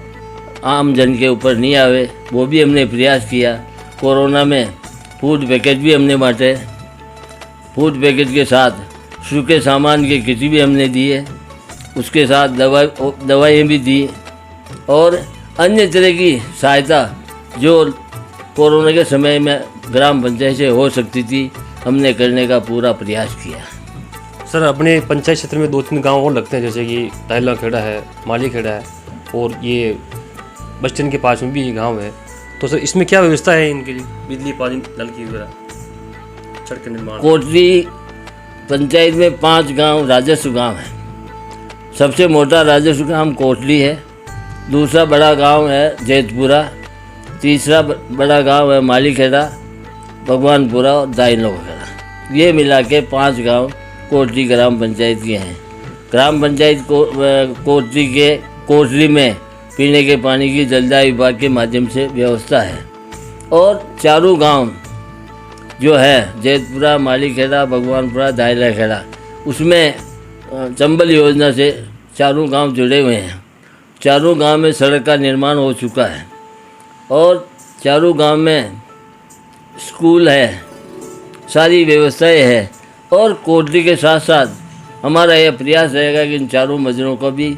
आम जन के ऊपर नहीं आवे, वो भी हमने प्रयास किया। कोरोना में फूड पैकेट भी हमने बांटे, फूड पैकेट के साथ सूखे सामान के किट भी हमने दिए, उसके साथ दवाइयाँ भी दी और अन्य तरह की सहायता जो कोरोना के समय में ग्राम पंचायत से हो सकती थी, हमने करने का पूरा प्रयास किया। सर अपने पंचायत क्षेत्र में 2-3 गांव और लगते हैं, जैसे कि टाइला खेड़ा है, माली खेड़ा है और ये बस स्टैंड के पास में भी गांव है। तो सर इसमें क्या व्यवस्था है इनके लिए, बिजली पानी नल की वगैरह, सड़क निर्माण? कोटली पंचायत में 5 गांव राजस्व गांव है। सबसे मोटा राजस्व गांव कोटली है, दूसरा बड़ा गांव है जैतपुरा, तीसरा बड़ा गांव है माली खेड़ा, भगवानपुरा और दाइलो खेड़ा। ये मिला के 5 गाँव कोटली ग्राम पंचायत के हैं। ग्राम पंचायत कोटली में पीने के पानी की जलदाय विभाग के माध्यम से व्यवस्था है और चारों गांव जो है जैतपुरा, माली खेड़ा, भगवानपुरा, दायला खेड़ा, उसमें चंबल योजना से चारों गांव जुड़े हुए हैं। चारों गांव में सड़क का निर्माण हो चुका है और चारों गांव में स्कूल है, सारी व्यवस्थाएं हैं और कोटली के साथ साथ हमारा यह प्रयास रहेगा कि इन चारों मजरों को भी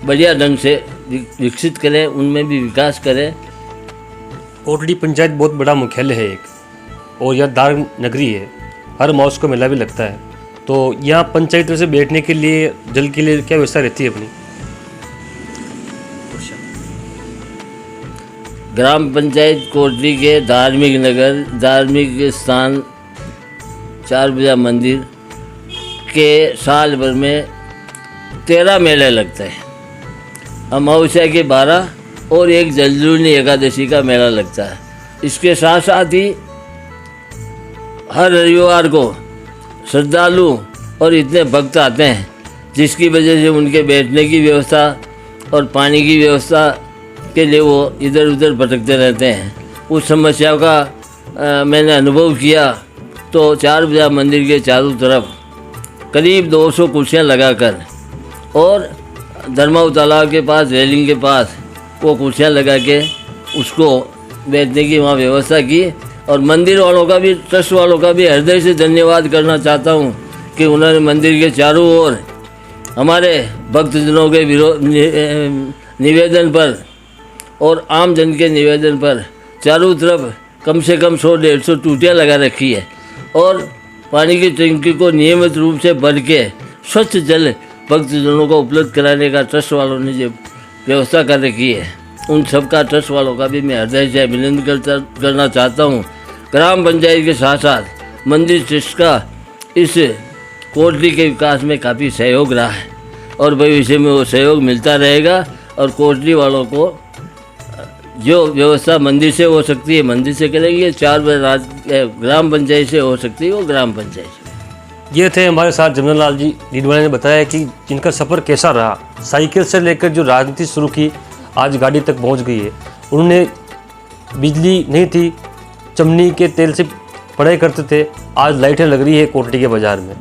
बढ़िया ढंग से विकसित करें, उनमें भी विकास करें। कोटली पंचायत बहुत बड़ा मुख्यालय है एक, और यह धार्मिक नगरी है, हर मास को मेला भी लगता है। तो यहाँ पंचायत से बैठने के लिए, जल के लिए क्या व्यवस्था रहती है अपनी? ग्राम पंचायत कोटली के धार्मिक नगर, धार्मिक स्थान, 4 भुजा मंदिर के साल भर में 13 मेले लगते हैं। अमावस्या के 12 और एक जलजूनी एकादशी का मेला लगता है। इसके साथ साथ ही हर रविवार को श्रद्धालु और इतने भक्त आते हैं, जिसकी वजह से उनके बैठने की व्यवस्था और पानी की व्यवस्था के लिए वो इधर उधर भटकते रहते हैं। उस समस्या का मैंने अनुभव किया तो 4 भुजा मंदिर के चारों तरफ करीब 200 कुर्सियाँ लगाकर और धर्माऊ तालाब के पास, रेलिंग के पास वो कुर्सियाँ लगा के उसको बैठने की वहाँ व्यवस्था की। और मंदिर वालों का भी, ट्रस्ट वालों का भी हृदय से धन्यवाद करना चाहता हूँ कि उन्होंने मंदिर के चारों ओर हमारे भक्तजनों के निवेदन पर और आम जन के निवेदन पर चारों तरफ कम से कम 100-150 टूटियाँ लगा रखी है और पानी की टंकी को नियमित रूप से भर के स्वच्छ जल भक्तजनों को उपलब्ध कराने का ट्रस्ट वालों ने जो व्यवस्था कर रखी है, उन सब का ट्रस्ट वालों का भी मैं हृदय से अभिनंदन करना चाहता हूँ। ग्राम पंचायत के साथ साथ मंदिर ट्रस्ट का इस कोटली के विकास में काफ़ी सहयोग रहा है और भविष्य में वो सहयोग मिलता रहेगा। और कोटली वालों को जो व्यवस्था मंदिर से हो सकती है मंदिर से करेंगे, 4 बजे ग्राम पंचायत से हो सकती है वो ग्राम पंचायत से। ये थे हमारे साथ जमनल लाल जी डीडवाणिया ने बताया कि जिनका सफ़र कैसा रहा, साइकिल से लेकर जो राजनीति शुरू की आज गाड़ी तक पहुंच गई है। उन्होंने बिजली नहीं थी, चमनी के तेल से पढ़ाई करते थे, आज लाइटें लग रही है कोटली के बाज़ार में।